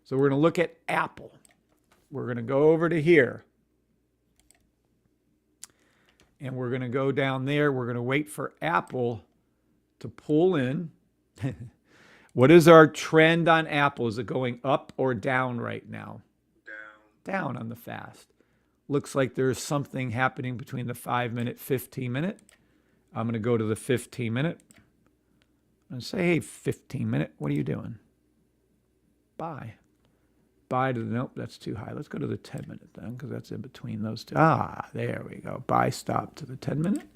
So we're going to look at Apple. We're going to go over to here. And we're going to go down there. We're going to wait for Apple to pull in. What is our trend on Apple? Is it going up or down right now? Down. Down on the fast. Looks like there's something happening between the 5-minute, 15-minute. I'm going to go to the 15-minute. And say, hey, 15-minute, what are you doing? Buy. Buy to the, nope, that's too high. Let's go to the 10-minute then, because that's in between those two. Ah, there we go. Buy stop to the 10-minute.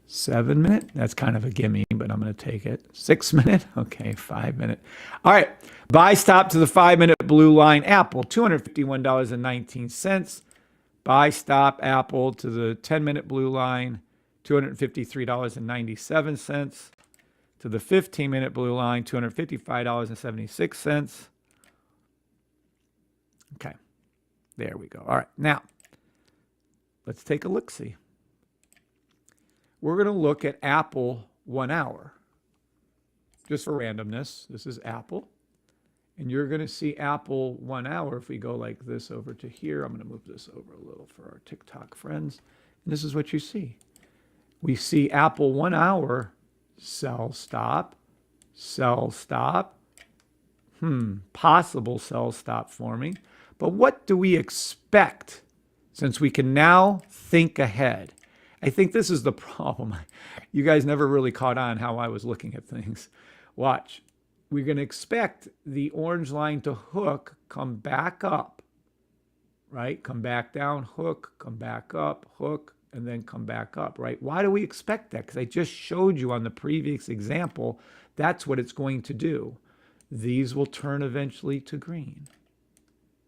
7-minute, that's kind of a gimme, but I'm going to take it. 6-minute, okay, 5-minute. All right, buy stop to the 5-minute blue line, Apple, $251.19. Buy stop, Apple, to the 10-minute blue line, $253.97. To the 15-minute blue line, $255.76. Okay, there we go. All right, now, let's take a look-see. We're going to look at Apple 1 hour. Just for randomness, this is Apple. And you're going to see Apple 1 hour. If we go like this over to here, I'm going to move this over a little for our TikTok friends. And this is what you see. We see Apple 1 hour, sell stop, possible sell stop forming. But what do we expect since we can now think ahead? I think this is the problem. You guys never really caught on how I was looking at things. Watch. We're going to expect the orange line to hook, come back up, right? Come back down, hook, come back up, hook, and then come back up, right? Why do we expect that? Because I just showed you on the previous example, that's what it's going to do. These will turn eventually to green,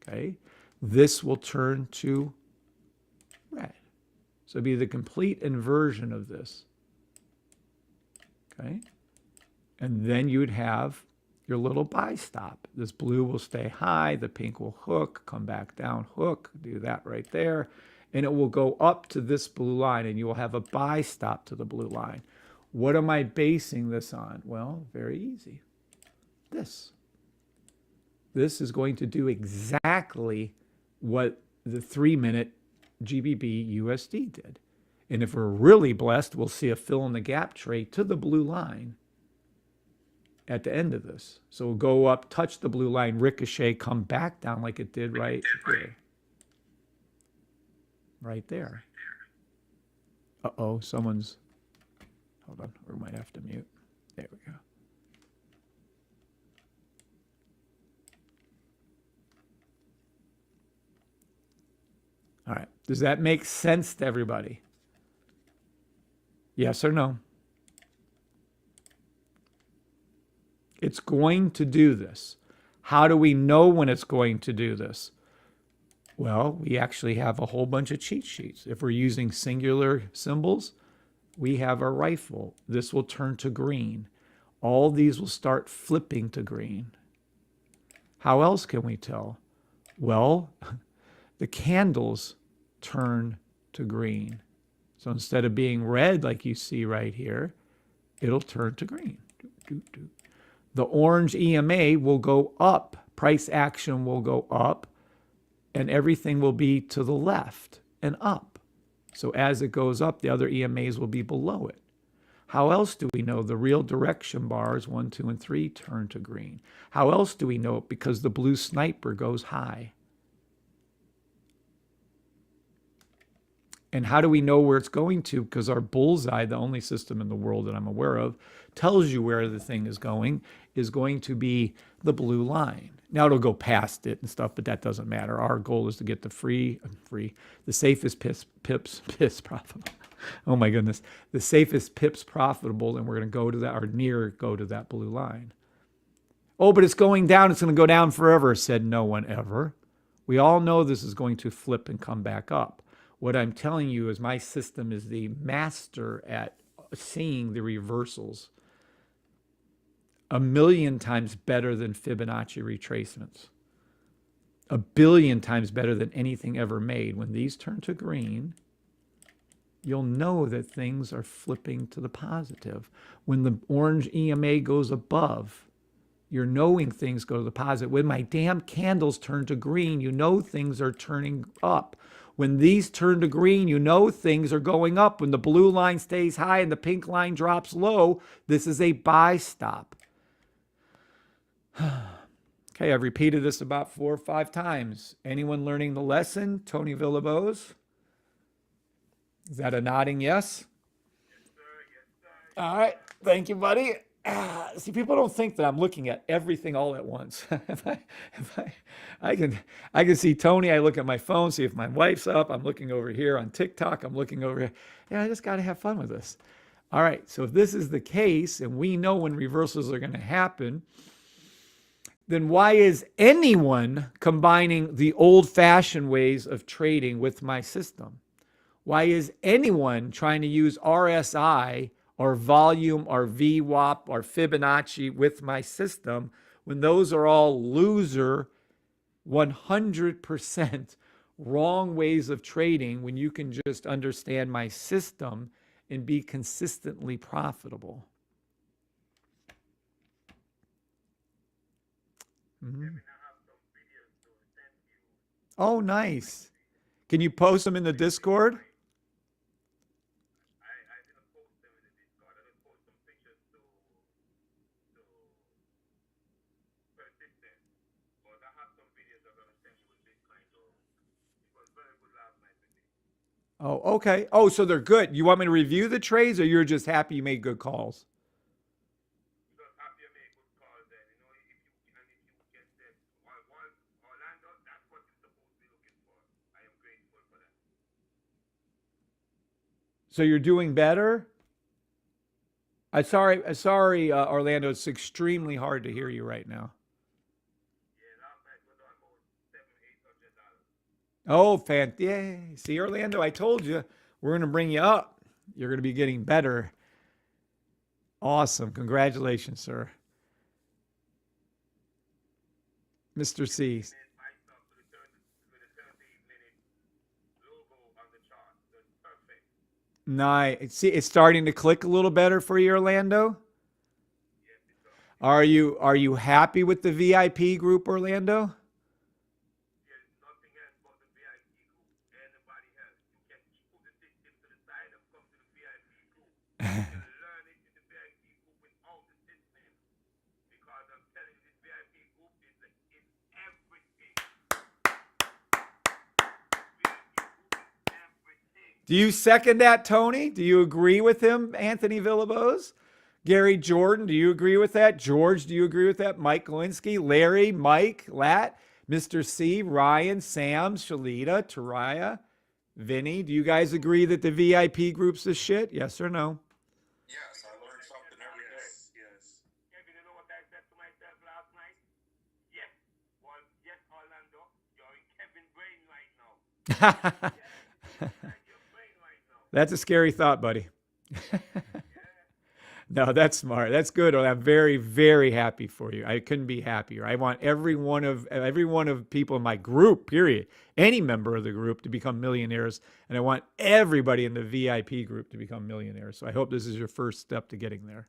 okay? This will turn to red. So it'd be the complete inversion of this, okay? And then you would have your little buy stop. This blue will stay high, the pink will hook, come back down, hook, do that right there. And it will go up to this blue line and you will have a buy stop to the blue line. What am I basing this on? Well, very easy. This. This is going to do exactly what the 3-minute GBP USD did. And if we're really blessed, we'll see a fill in the gap trade to the blue line at the end of this. So we'll go up, touch the blue line, ricochet, come back down like it did right here. Right there. Uh-oh, someone's, hold on, we might have to mute. There we go. All right, does that make sense to everybody? Yes or no? It's going to do this. How do we know when it's going to do this? Well, we actually have a whole bunch of cheat sheets. If we're using singular symbols, we have a rifle. This will turn to green. All these will start flipping to green. How else can we tell? Well, the candles turn to green. So instead of being red like you see right here, it'll turn to green. The orange EMA will go up. Price action will go up. And everything will be to the left and up. So as it goes up, the other EMAs will be below it. How else do we know the real direction bars, 1, 2, and 3, turn to green? How else do we know it? Because the blue sniper goes high. And how do we know where it's going to? Because our bullseye, the only system in the world that I'm aware of, tells you where the thing is going to be the blue line. Now it'll go past it and stuff, but that doesn't matter. Our goal is to get the the safest pips profitable. Oh my goodness. The safest pips profitable, and we're going to go to that, or go to that blue line. Oh, but it's going down. It's going to go down forever, said no one ever. We all know this is going to flip and come back up. What I'm telling you is my system is the master at seeing the reversals. 1,000,000 times better than Fibonacci retracements. 1,000,000,000 times better than anything ever made. When these turn to green, you'll know that things are flipping to the positive. When the orange EMA goes above, you're knowing things go to the positive. When my damn candles turn to green, you know things are turning up. When these turn to green, you know things are going up. When the blue line stays high and the pink line drops low, this is a buy stop. Okay, I've repeated this about 4 or 5 times. Anyone learning the lesson? Tony Villalobos? Is that a nodding yes? Yes, sir. Yes, sir. All right. Thank you, buddy. See, people don't think that I'm looking at everything all at once. I can see Tony. I look at my phone, see if my wife's up. I'm looking over here on TikTok. I'm looking over here. Yeah, I just got to have fun with this. All right. So if this is the case, and we know when reversals are going to happen, then why is anyone combining the old-fashioned ways of trading with my system? Why is anyone trying to use RSI or volume or VWAP or Fibonacci with my system when those are all loser 100% wrong ways of trading when you can just understand my system and be consistently profitable. Mhm. Oh, nice. Can you post them in the Discord? I didn't post them in the Discord. I just post some pictures to persistent. But I have some videos I'm gonna send you with Bitcoin. So it was very good last night with me. Oh, okay. Oh, so they're good. You want me to review the trades or you're just happy you made good calls? Because after you make good calls, then you know if you get them, Orlando, that's what you're supposed to be looking for. I am grateful for that. So you're doing better? Sorry, Orlando. It's extremely hard to hear you right now. Yeah, last night was almost $700-800. Oh, Yay. See, Orlando, I told you we're going to bring you up. You're going to be getting better. Awesome. Congratulations, sir. Mr. C. Made myself with the 30-minute logo on the chart. So it's perfect. Nice. See, it's starting to click a little better for you, Orlando. Yes, it does. Are you happy with the VIP group, Orlando? There's nothing else but the VIP group. Anybody else. You can put the system to the side and come to the VIP group. You can learn it in the VIP group without the system. Because I'm telling you, this VIP group is everything. Do you second that, Tony? Do you agree with him, Anthony Villalobos? Gary Jordan, do you agree with that? George, do you agree with that? Mike Galinsky, Larry, Mike, Lat, Mr. C, Ryan, Sam, Shalita, Taraya, Vinny, do you guys agree that the VIP group's the shit? Yes or no? Yes, I learned something every day. Yes. Kevin, you know what I said to myself last night? Yes. Well, yes, Orlando, you're in Kevin's brain right now. Your brain right now. That's a scary thought, buddy. No, that's smart. That's good. I'm very, very happy for you. I couldn't be happier. I want every one of people in my group, period, any member of the group to become millionaires, and I want everybody in the VIP group to become millionaires. So I hope this is your first step to getting there.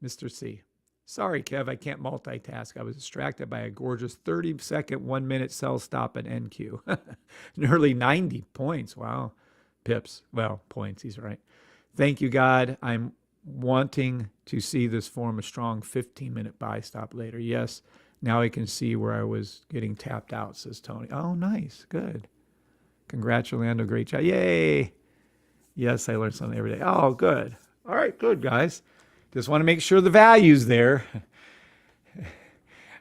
Mr. C. Sorry, Kev, I can't multitask. I was distracted by a gorgeous 30-second, 1-minute sell stop at NQ. Nearly 90 points. Wow. Pips. Well, points. He's right. Thank you, God. I'm wanting to see this form a strong 15-minute buy stop later. Yes. Now I can see where I was getting tapped out, says Tony. Oh, nice. Good. Congrats, Orlando. Great job. Yay. Yes, I learned something every day. Oh, good. All right, good, guys. Just want to make sure the value's there.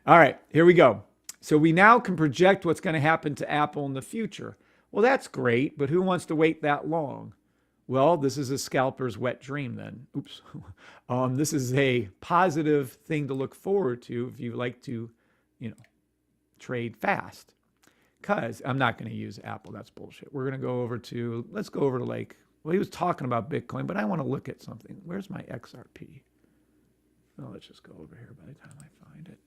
All right, here we go. So we now can project what's going to happen to Apple in the future. Well, that's great, but who wants to wait that long? Well, this is a scalper's wet dream then. Oops. This is a positive thing to look forward to if you like to, trade fast. Because I'm not going to use Apple. That's bullshit. We're going to go over to, let's go over to he was talking about Bitcoin, but I want to look at something. Where's my XRP? Oh, let's just go over here by the time I find it.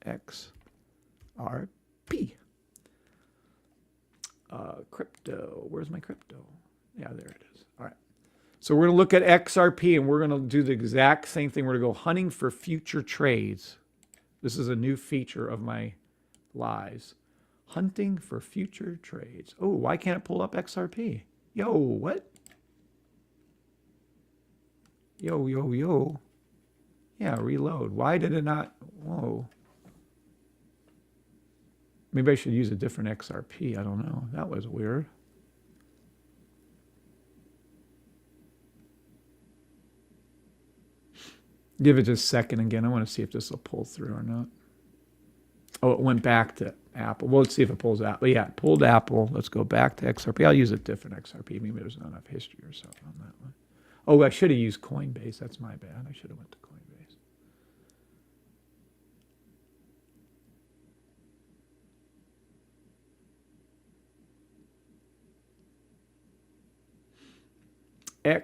XRP. Crypto. Where's my crypto? Yeah, there it is. All right. So we're going to look at XRP, and we're going to do the exact same thing. We're going to go hunting for future trades. This is a new feature of my lives. Hunting for future trades. Oh, why can't it pull up XRP? Yo, what? Yo. Yeah, reload. Why did it not? Whoa. Maybe I should use a different XRP. I don't know. That was weird. Give it just a second again. I want to see if this will pull through or not. Oh, it went back to Apple. Well, let's see if it pulls Apple. Yeah, it pulled Apple. Let's go back to XRP. I'll use a different XRP. Maybe there's not enough history or something on that one. Oh, I should have used Coinbase. That's my bad. I should have went to Coinbase.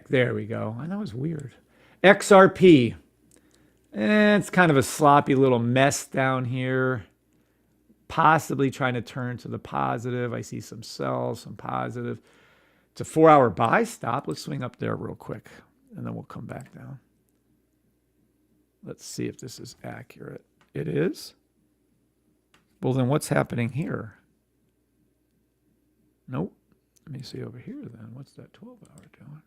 There we go. And that was weird. XRP. It's kind of a sloppy little mess down here. Possibly trying to turn to the positive. I see some sells, some positive. It's a 4-hour buy stop. Let's swing up there real quick, and then we'll come back down. Let's see if this is accurate. It is? Well, then what's happening here? Nope. Let me see over here then. What's that 12-hour doing?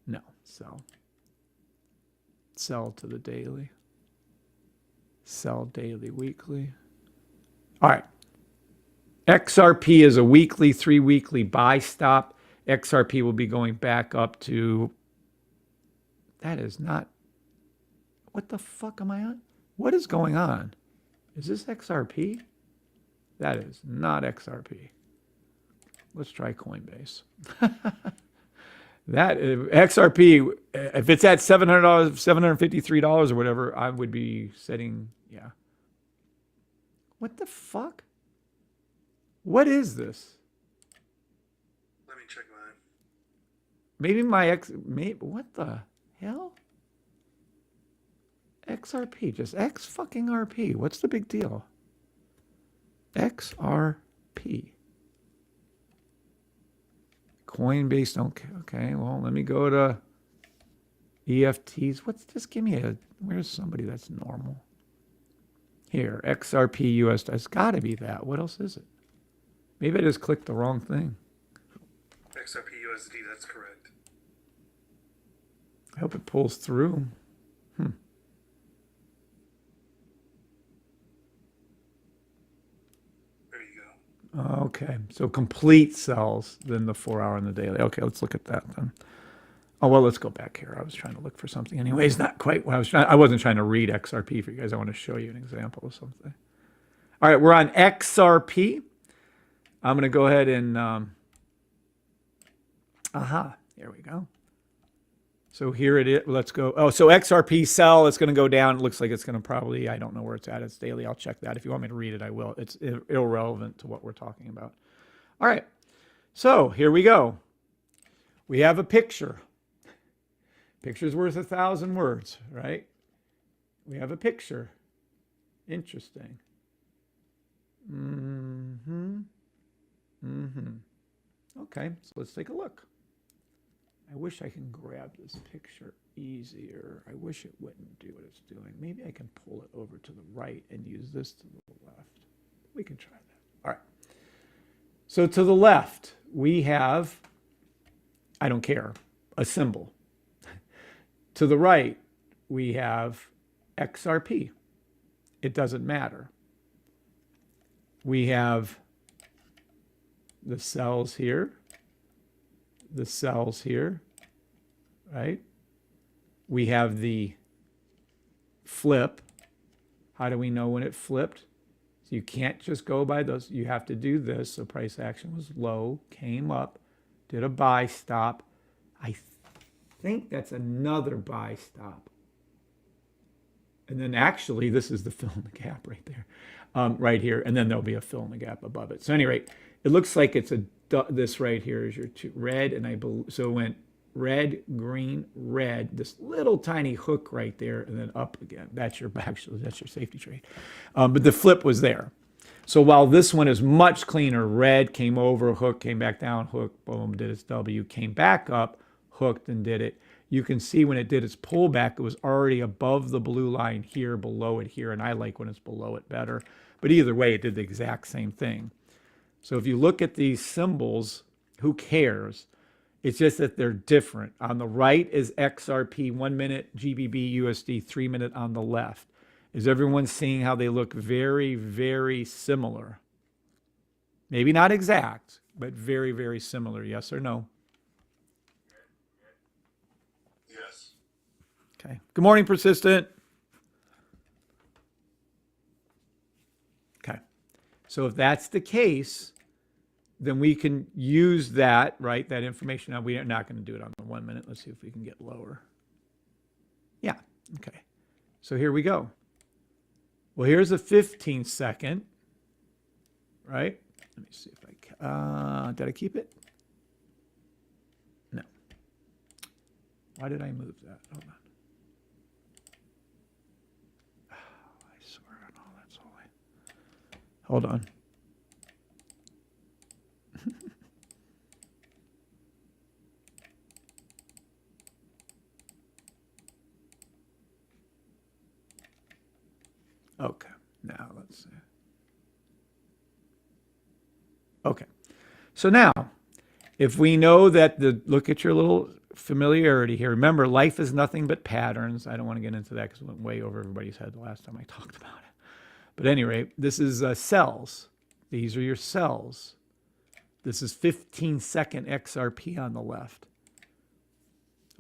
No, sell. Sell to the daily. Sell daily, weekly. All right. XRP is a weekly, 3-weekly buy stop. XRP will be going back up to, that is not, what the fuck am I on? What is going on? Is this XRP? That is not XRP. Let's try Coinbase. That XRP, if it's at $700, $753 or whatever, I would be setting, yeah. What the fuck? What is this? Let me check mine. Maybe what the hell? XRP, just X fucking RP. What's the big deal? XRP. Coinbase, okay, well, let me go to EFTs. Just give me where's somebody that's normal? Here, XRP US, it's gotta be that. What else is it? Maybe I just clicked the wrong thing. XRP USD, that's correct. I hope it pulls through. There you go. Okay, so complete sells, then the 4-hour and the daily. Okay, let's look at that then. Oh, well, let's go back here. I was trying to look for something. Anyways, not quite what I was trying. I wasn't trying to read XRP for you guys. I want to show you an example of something. All right, we're on XRP. I'm going to go ahead and, here we go. So here it is. Let's go. Oh, so XRP sell, it's going to go down. It looks like it's going to probably, I don't know where it's at. It's daily. I'll check that. If you want me to read it, I will. It's irrelevant to what we're talking about. All right. So here we go. We have a picture. Picture's worth 1,000 words, right? We have a picture. Interesting. Okay, so let's take a look. I wish I can grab this picture easier. I wish it wouldn't do what it's doing. Maybe I can pull it over to the right and use this to the left. We can try that. All right. So to the left, we have, I don't care, a symbol. To the right, we have XRP. It doesn't matter. We have the cells here, the cells here, right? We have the flip. How do we know when it flipped? So you can't just go by those. You have to do this. So price action was low, came up, did a buy stop. I think that's another buy stop. And then actually, this is the fill in the gap right there, right here. And then there'll be a fill in the gap above it. So at any rate, it looks like it's this right here is your red. And so it went red, green, red, this little tiny hook right there, and then up again. That's your safety trade. But the flip was there. So while this one is much cleaner, red came over, hook, came back down, hook, boom, did its W, came back up, hooked and did it. You can see when it did its pullback, it was already above the blue line here, below it here, and I like when it's below it better. But either way, it did the exact same thing. So if you look at these symbols, who cares? It's just that they're different. On the right is XRP, 1 minute, GBP, USD, 3 minute on the left. Is everyone seeing how they look very, very similar? Maybe not exact, but very, very similar. Yes or no? Yes. Okay. Good morning, Persistent. Okay. So if that's the case, then we can use that, right? That information. Now, we are not going to do it on the 1 minute. Let's see if we can get lower. Yeah. Okay. So here we go. Well, here's a 15-second, right? Let me see if I can. Did I keep it? No. Why did I move that? Hold on. Hold on. Okay, now let's see. Okay, so now, if we know that look at your little familiarity here. Remember, life is nothing but patterns. I don't want to get into that because it went way over everybody's head the last time I talked about it. But at any rate, this is cells. These are your cells. This is 15-second XRP on the left.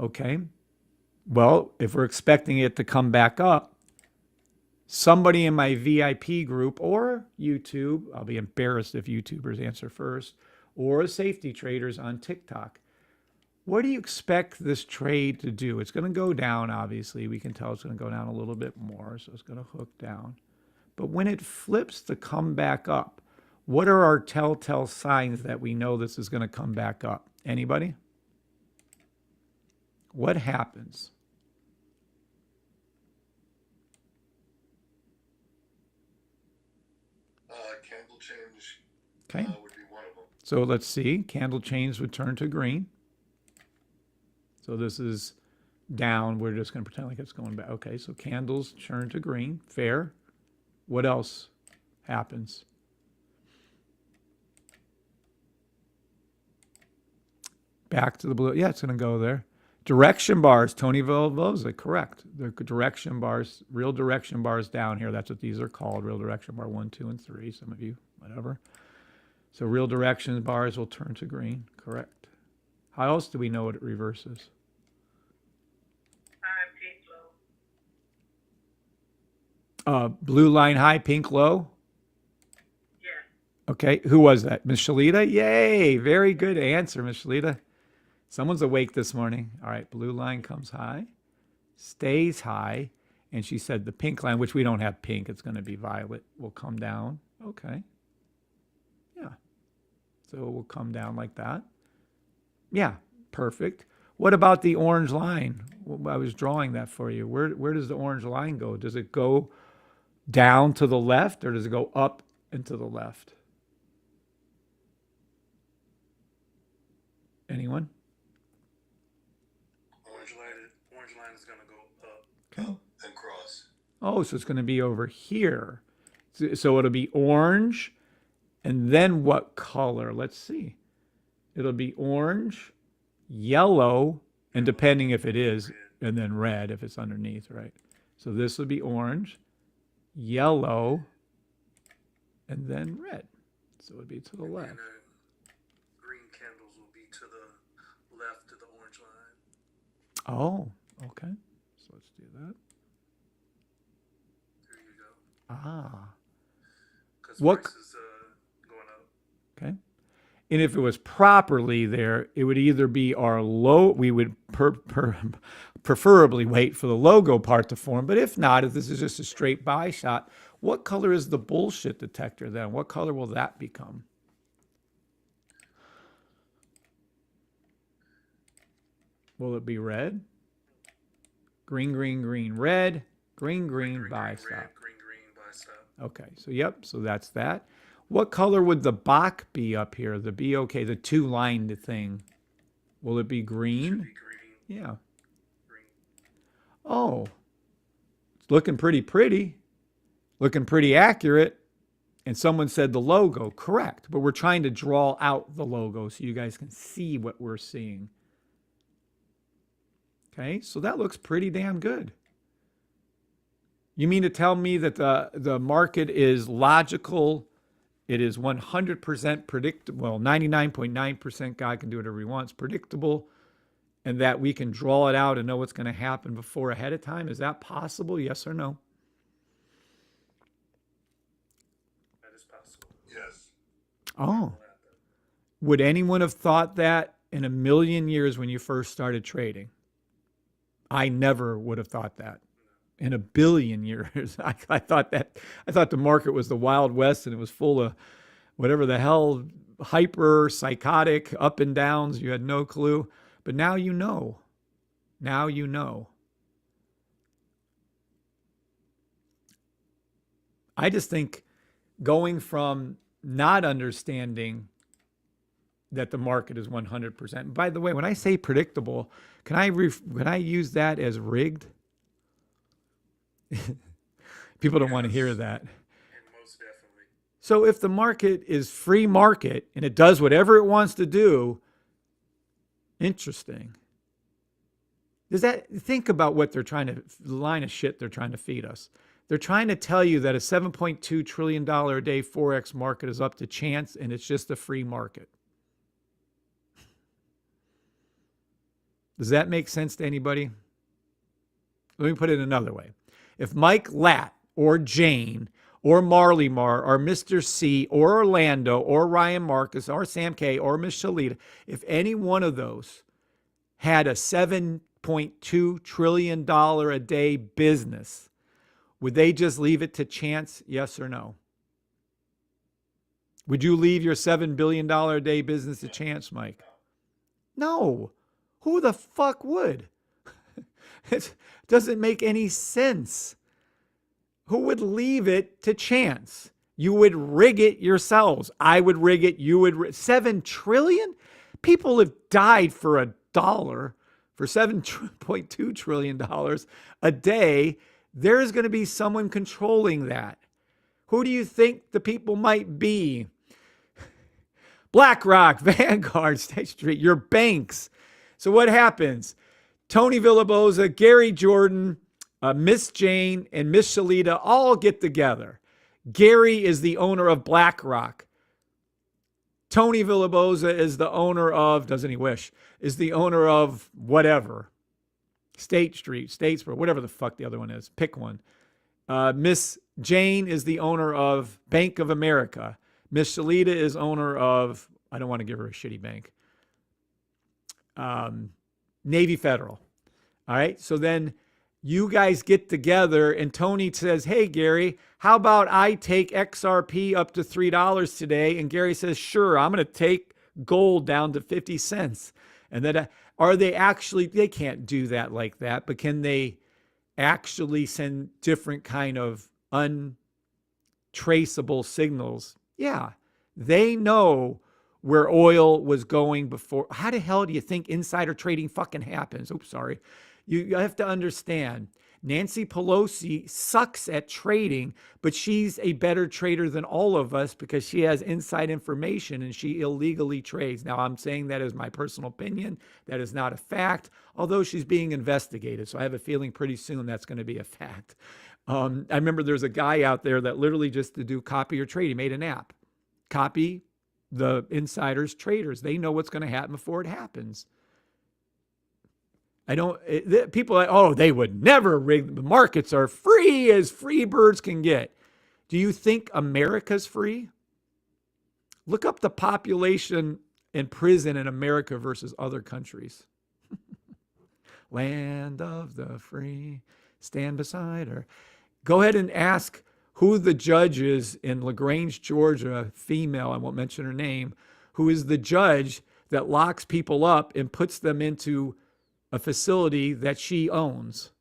Okay, well, if we're expecting it to come back up, somebody in my VIP group or YouTube, I'll be embarrassed if YouTubers answer first, or safety traders on TikTok. What do you expect this trade to do? It's going to go down, obviously. We can tell it's going to go down a little bit more, so it's going to hook down. But when it flips to come back up, what are our telltale signs that we know this is going to come back up? Anybody? What happens? Candle change Okay. would be one of them. So let's see. Candle chains would turn to green. So this is down. We're just going to pretend like it's going back. Okay, so candles turn to green. Fair. What else happens? Back to the blue. Yeah, it's going to go there. Direction bars, Tony Villalobos, correct. The direction bars, real direction bars down here. That's what these are called, real direction bar 1, 2, and 3. Some of you, whatever. So real direction bars will turn to green, correct. How else do we know it reverses? High, pink, low. Blue line high, pink low. Yeah. Okay, who was that? Miss Shalita? Yay, very good answer, Miss Shalita. Someone's awake this morning. All right, blue line comes high, stays high, and she said the pink line, which we don't have pink, it's going to be violet, will come down. Okay. Yeah. So it will come down like that. Yeah, perfect. What about the orange line? Well, I was drawing that for you. Where does the orange line go? Does it go down to the left or does it go up and to the left? Anyone? Orange line is going to go up. Okay. And cross. Oh, so it's going to be over here. So it'll be orange. And then what color? Let's see. It'll be orange, yellow, and depending if it is, and then red if it's underneath, right? So this would be orange, yellow, and then red. So it would be to the left. And green candles will be to the left of the orange line. Oh, okay. So let's do that. There you go. Ah, Because What- price is going up. okay. And if it was properly there, it would either be our low, we would preferably wait for the logo part to form. But if not, if this is just a straight buy shot, what color is the bullshit detector then? What color will that become? Will it be red? Green, green, green, red, green, green, buy red, stop. green, buy stop. Okay, so yep, so that's that. What color would the BOK be up here? The BOK, the two-lined thing. Will it be green? Be green, Yeah. green. Oh, it's looking pretty, looking pretty accurate. And someone said the logo, correct. But we're trying to draw out the logo so you guys can see what we're seeing. Okay, so that looks pretty damn good. You mean to tell me that the market is logical? It is 100% predictable. Well, 99.9%, God can do whatever he wants, predictable, and that we can draw it out and know what's going to happen before ahead of time? Is that possible? Yes or no? That is possible. Yes. Oh. Would anyone have thought that in a million years when you first started trading? I never would have thought that. In a billion years. I thought the market was the Wild West and it was full of whatever the hell, hyper, psychotic, up and downs. You had no clue. But now you know. Now you know. I just think going from not understanding that the market is 100%. By the way, when I say predictable, can I use that as rigged? People don't want to hear that. And most definitely. So if the market is free market and it does whatever it wants to do, interesting. Does that, think about what they're trying to, the line of shit they're trying to feed us. They're trying to tell you that a $7.2 trillion a day Forex market is up to chance and it's just a free market. Does that make sense to anybody? Let me put it another way. If Mike Latt or Jane or Marley Mar or Mr. C or Orlando or Ryan Marcus or Sam K or Miss Shalita, if any one of those had a $7.2 trillion a day business, would they just leave it to chance? Yes or no? Would you leave your $7 billion a day business to chance, Mike? No. Who the fuck would? It doesn't make any sense. Who would leave it to chance? You would rig it yourselves. I would rig it. You would. 7 trillion? People have died for $1, for $7.2 trillion a day. There's going to be someone controlling that. Who do you think the people might be? BlackRock, Vanguard, State Street, your banks. So what happens? Tony Villaboza, Gary Jordan, Miss Jane, and Miss Shalita all get together. Gary is the owner of BlackRock. Tony Villaboza is the owner of, doesn't he wish, is the owner of whatever. State Street, Statesboro, whatever the fuck the other one is. Pick one. Miss Jane is the owner of Bank of America. Miss Shalita is owner of, I don't want to give her a shitty bank, Navy Federal. All right. So then you guys get together and Tony says, hey, Gary, how about I take XRP up to $3 today? And Gary says, sure, I'm going to take gold down to 50 cents. And then are they actually, they can't do that like that, but can they actually send different kind of untraceable signals? Yeah. They know where oil was going before. How the hell do you think insider trading fucking happens? Oops, sorry. You have to understand, Nancy Pelosi sucks at trading, but she's a better trader than all of us because she has inside information and she illegally trades. Now, I'm saying that as my personal opinion. That is not a fact, although she's being investigated. So I have a feeling pretty soon that's going to be a fact. I remember there's a guy out there that literally just to do copy or trade, he made an app. Copy the insiders, traders. They know what's going to happen before it happens. People are like, oh, they would never rig. The markets are free as free birds can get. Do you think America's free? Look up the population in prison in America versus other countries. Land of the free, stand beside her. Go ahead and ask who the judge is in LaGrange, Georgia, female, I won't mention her name, who is the judge that locks people up and puts them into a facility that she owns.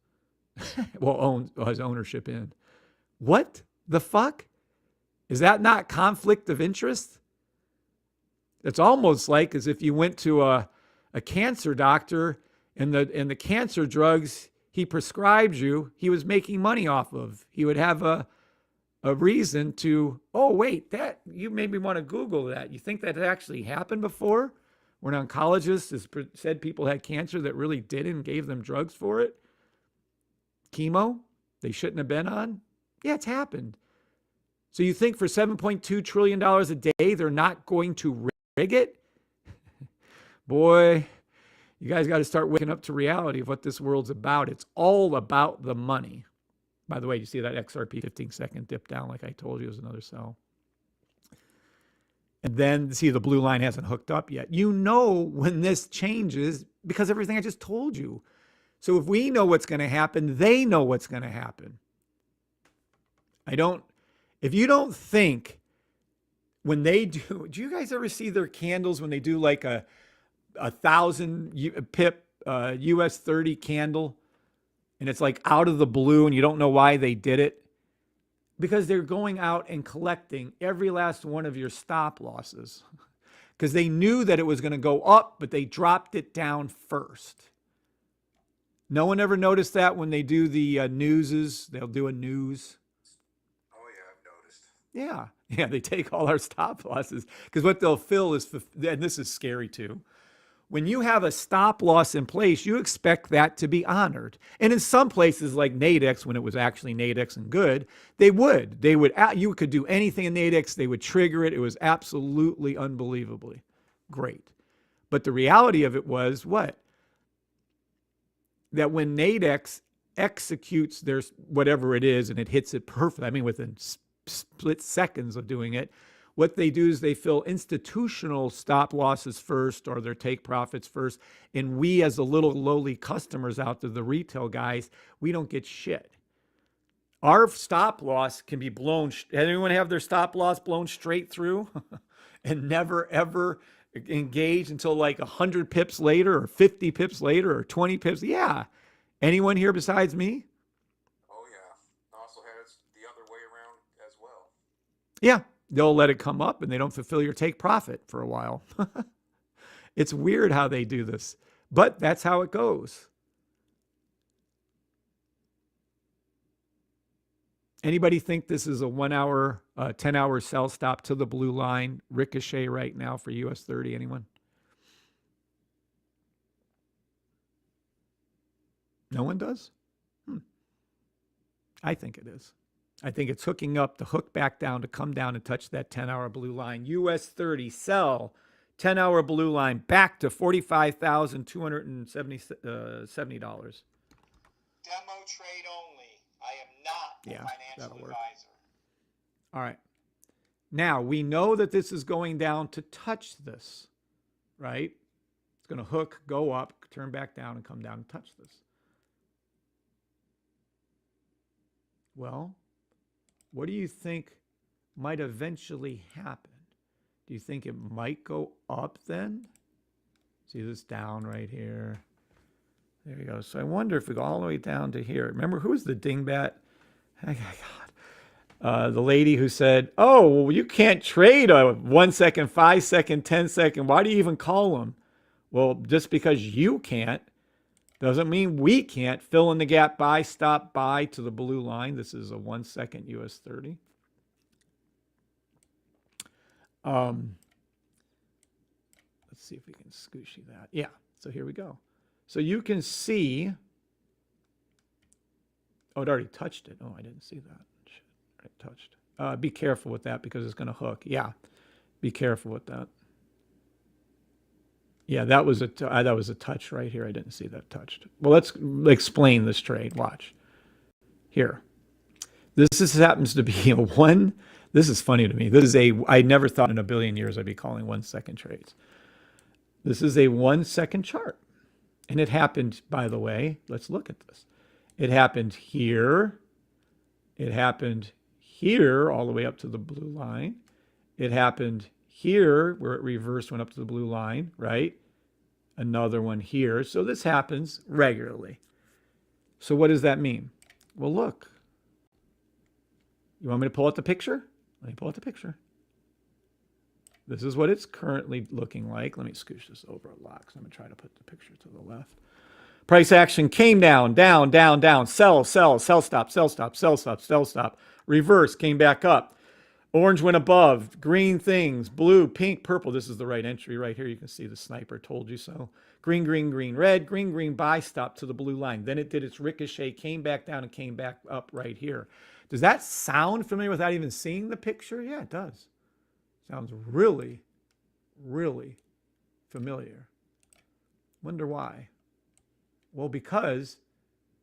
Has ownership in. What the fuck? Is that not conflict of interest? It's almost like as if you went to a cancer doctor and the cancer drugs he prescribed you, he was making money off of. He would have a reason to, oh, wait, that you made me want to Google that. You think that actually happened before? When an oncologist has said people had cancer that really didn't and gave them drugs for it? Chemo they shouldn't have been on? Yeah, it's happened. So you think for $7.2 trillion a day, they're not going to rig it? Boy, you guys got to start waking up to reality of what this world's about. It's all about the money. By the way, you see that XRP 15-second dip down like I told you is another sell. And then, see, the blue line hasn't hooked up yet. You know when this changes because everything I just told you. So if we know what's going to happen, they know what's going to happen. If you don't think when they do you guys ever see their candles when they do like a 1,000 pip US 30 candle? And it's like out of the blue and you don't know why they did it. Because they're going out and collecting every last one of your stop losses because they knew that it was going to go up, but they dropped it down first. No one ever noticed that when they do the newses. They'll do a news. Oh yeah, I've noticed. Yeah. Yeah, they take all our stop losses because what they'll fill is, and this is scary too. When you have a stop loss in place, you expect that to be honored. And in some places like Nadex, when it was actually Nadex and good, they would. You could do anything in Nadex, they would trigger it. It was absolutely unbelievably great. But the reality of it was what? That when Nadex executes their whatever it is and it hits it perfect, I mean within split seconds of doing it, what they do is they fill institutional stop losses first or their take profits first. And we as the little lowly customers out there, the retail guys, we don't get shit. Our stop loss can be blown. Anyone have their stop loss blown straight through and never ever engage until like 100 pips later or 50 pips later or 20 pips? Yeah. Anyone here besides me? Oh yeah. Also has the other way around as well. Yeah. They'll let it come up and they don't fulfill your take profit for a while. It's weird how they do this, but that's how it goes. Anybody think this is a 1 hour, 10 hour sell stop to the blue line ricochet right now for US 30? Anyone? No one does? I think it is. I think it's hooking up the hook back down to come down and touch that 10-hour blue line. US 30 sell 10-hour blue line back to $45,270. Demo trade only. I am not a financial that'll work. advisor. All right. Now we know that this is going down to touch this, right? It's going to hook, go up, turn back down, and come down and touch this. Well, what do you think might eventually happen? Do you think it might go up then? See this down right here? There you go. So I wonder if we go all the way down to here. Remember, who was the dingbat? Oh, God. The lady who said, oh, well, you can't trade a 1 second, 5 second, 10 second. Why do you even call them? Well, just because you can't doesn't mean we can't. Fill in the gap, buy, stop, buy to the blue line. This is a 1 second US 30. Let's see if we can scooshy that. Yeah, so here we go. So you can see, oh, it already touched it. Oh, I didn't see that. Shit, it touched. Be careful with that because it's going to hook. Yeah, be careful with that. Yeah, that was a touch right here. I didn't see that touched. Well, let's explain this trade. Watch. Here. This happens to be a one. This is funny to me. I never thought in a billion years I'd be calling 1 second trades. This is a 1 second chart. And it happened, by the way, let's look at this. It happened here. It happened here all the way up to the blue line. It happened here where it reversed, went up to the blue line, right? Another one here. So this happens regularly. So what does that mean? Well, look. You want me to pull out the picture? Let me pull out the picture. This is what it's currently looking like. Let me scooch this over a lot because I'm going to try to put the picture to the left. Price action came down, down, down, down. Sell, sell, sell stop, sell stop, sell stop, sell stop. Reverse, came back up. Orange went above. Green things, blue, pink, purple. This is the right entry right here. You can see the sniper told you so. Green, green, green, red. Green, green, buy stop to the blue line. Then it did its ricochet, came back down and came back up right here. Does that sound familiar without even seeing the picture? Yeah, it does. Sounds really, really familiar. Wonder why? Well, because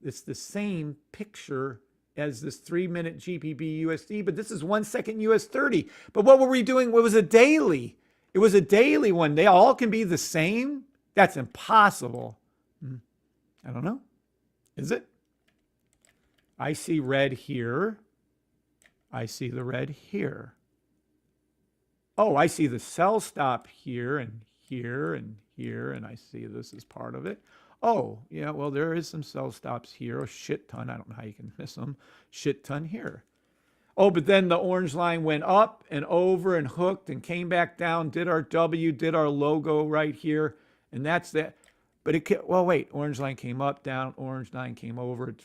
it's the same picture as this 3-minute GBP USD, but this is 1 second US 30. But what were we doing? It was a daily. It was a daily one. They all can be the same? That's impossible. I don't know. Is it? I see red here. I see the red here. Oh, I see the sell stop here and here and here, and I see this is part of it. Oh, yeah, well, there is some sell stops here. A shit ton. I don't know how you can miss them. Shit ton here. Oh, but then the orange line went up and over and hooked and came back down, did our W, did our logo right here. And that's that. But well, wait, orange line came up, down, orange line came over,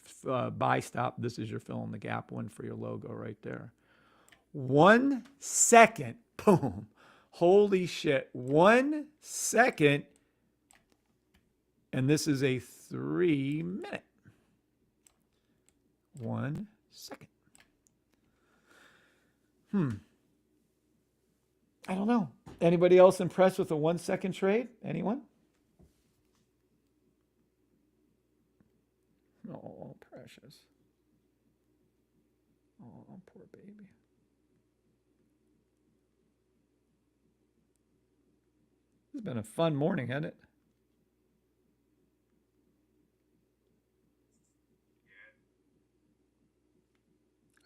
buy stop. This is your fill in the gap one for your logo right there. 1 second, boom. Holy shit. 1 second. And this is a 3-minute. 1 second. I don't know. Anybody else impressed with a 1 second trade? Anyone? Oh, precious. Oh, poor baby. It's been a fun morning, hasn't it?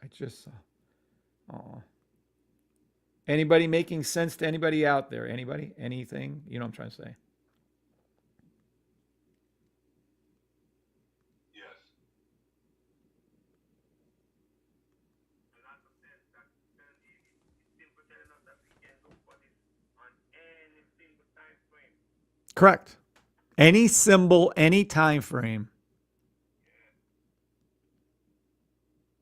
I just saw. Oh. Anybody making sense to anybody out there? Anybody? Anything? You know what I'm trying to say? Yes. A lot of sense. That's simple telling us that we can look for this on any single time frame. Correct. Any symbol, any time frame.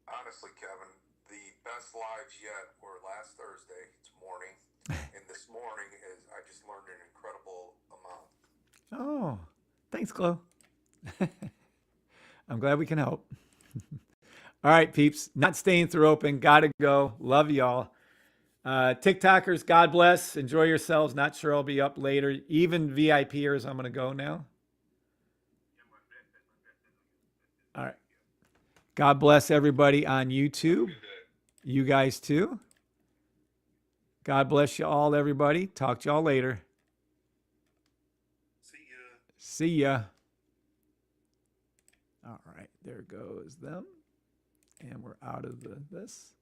Honestly, Kevin, the best lives yet were last Thursday. It's morning, and this morning is I just learned an incredible amount. Oh, thanks, Chloe. I'm glad we can help. All right, peeps. Not staying through open. Gotta go. Love y'all. TikTokers, God bless. Enjoy yourselves. Not sure I'll be up later. Even VIPers, I'm going to go now. All right. God bless everybody on YouTube. You guys too. God bless you all, everybody. Talk to y'all later. See ya. See ya. All right. There goes them. And we're out of this.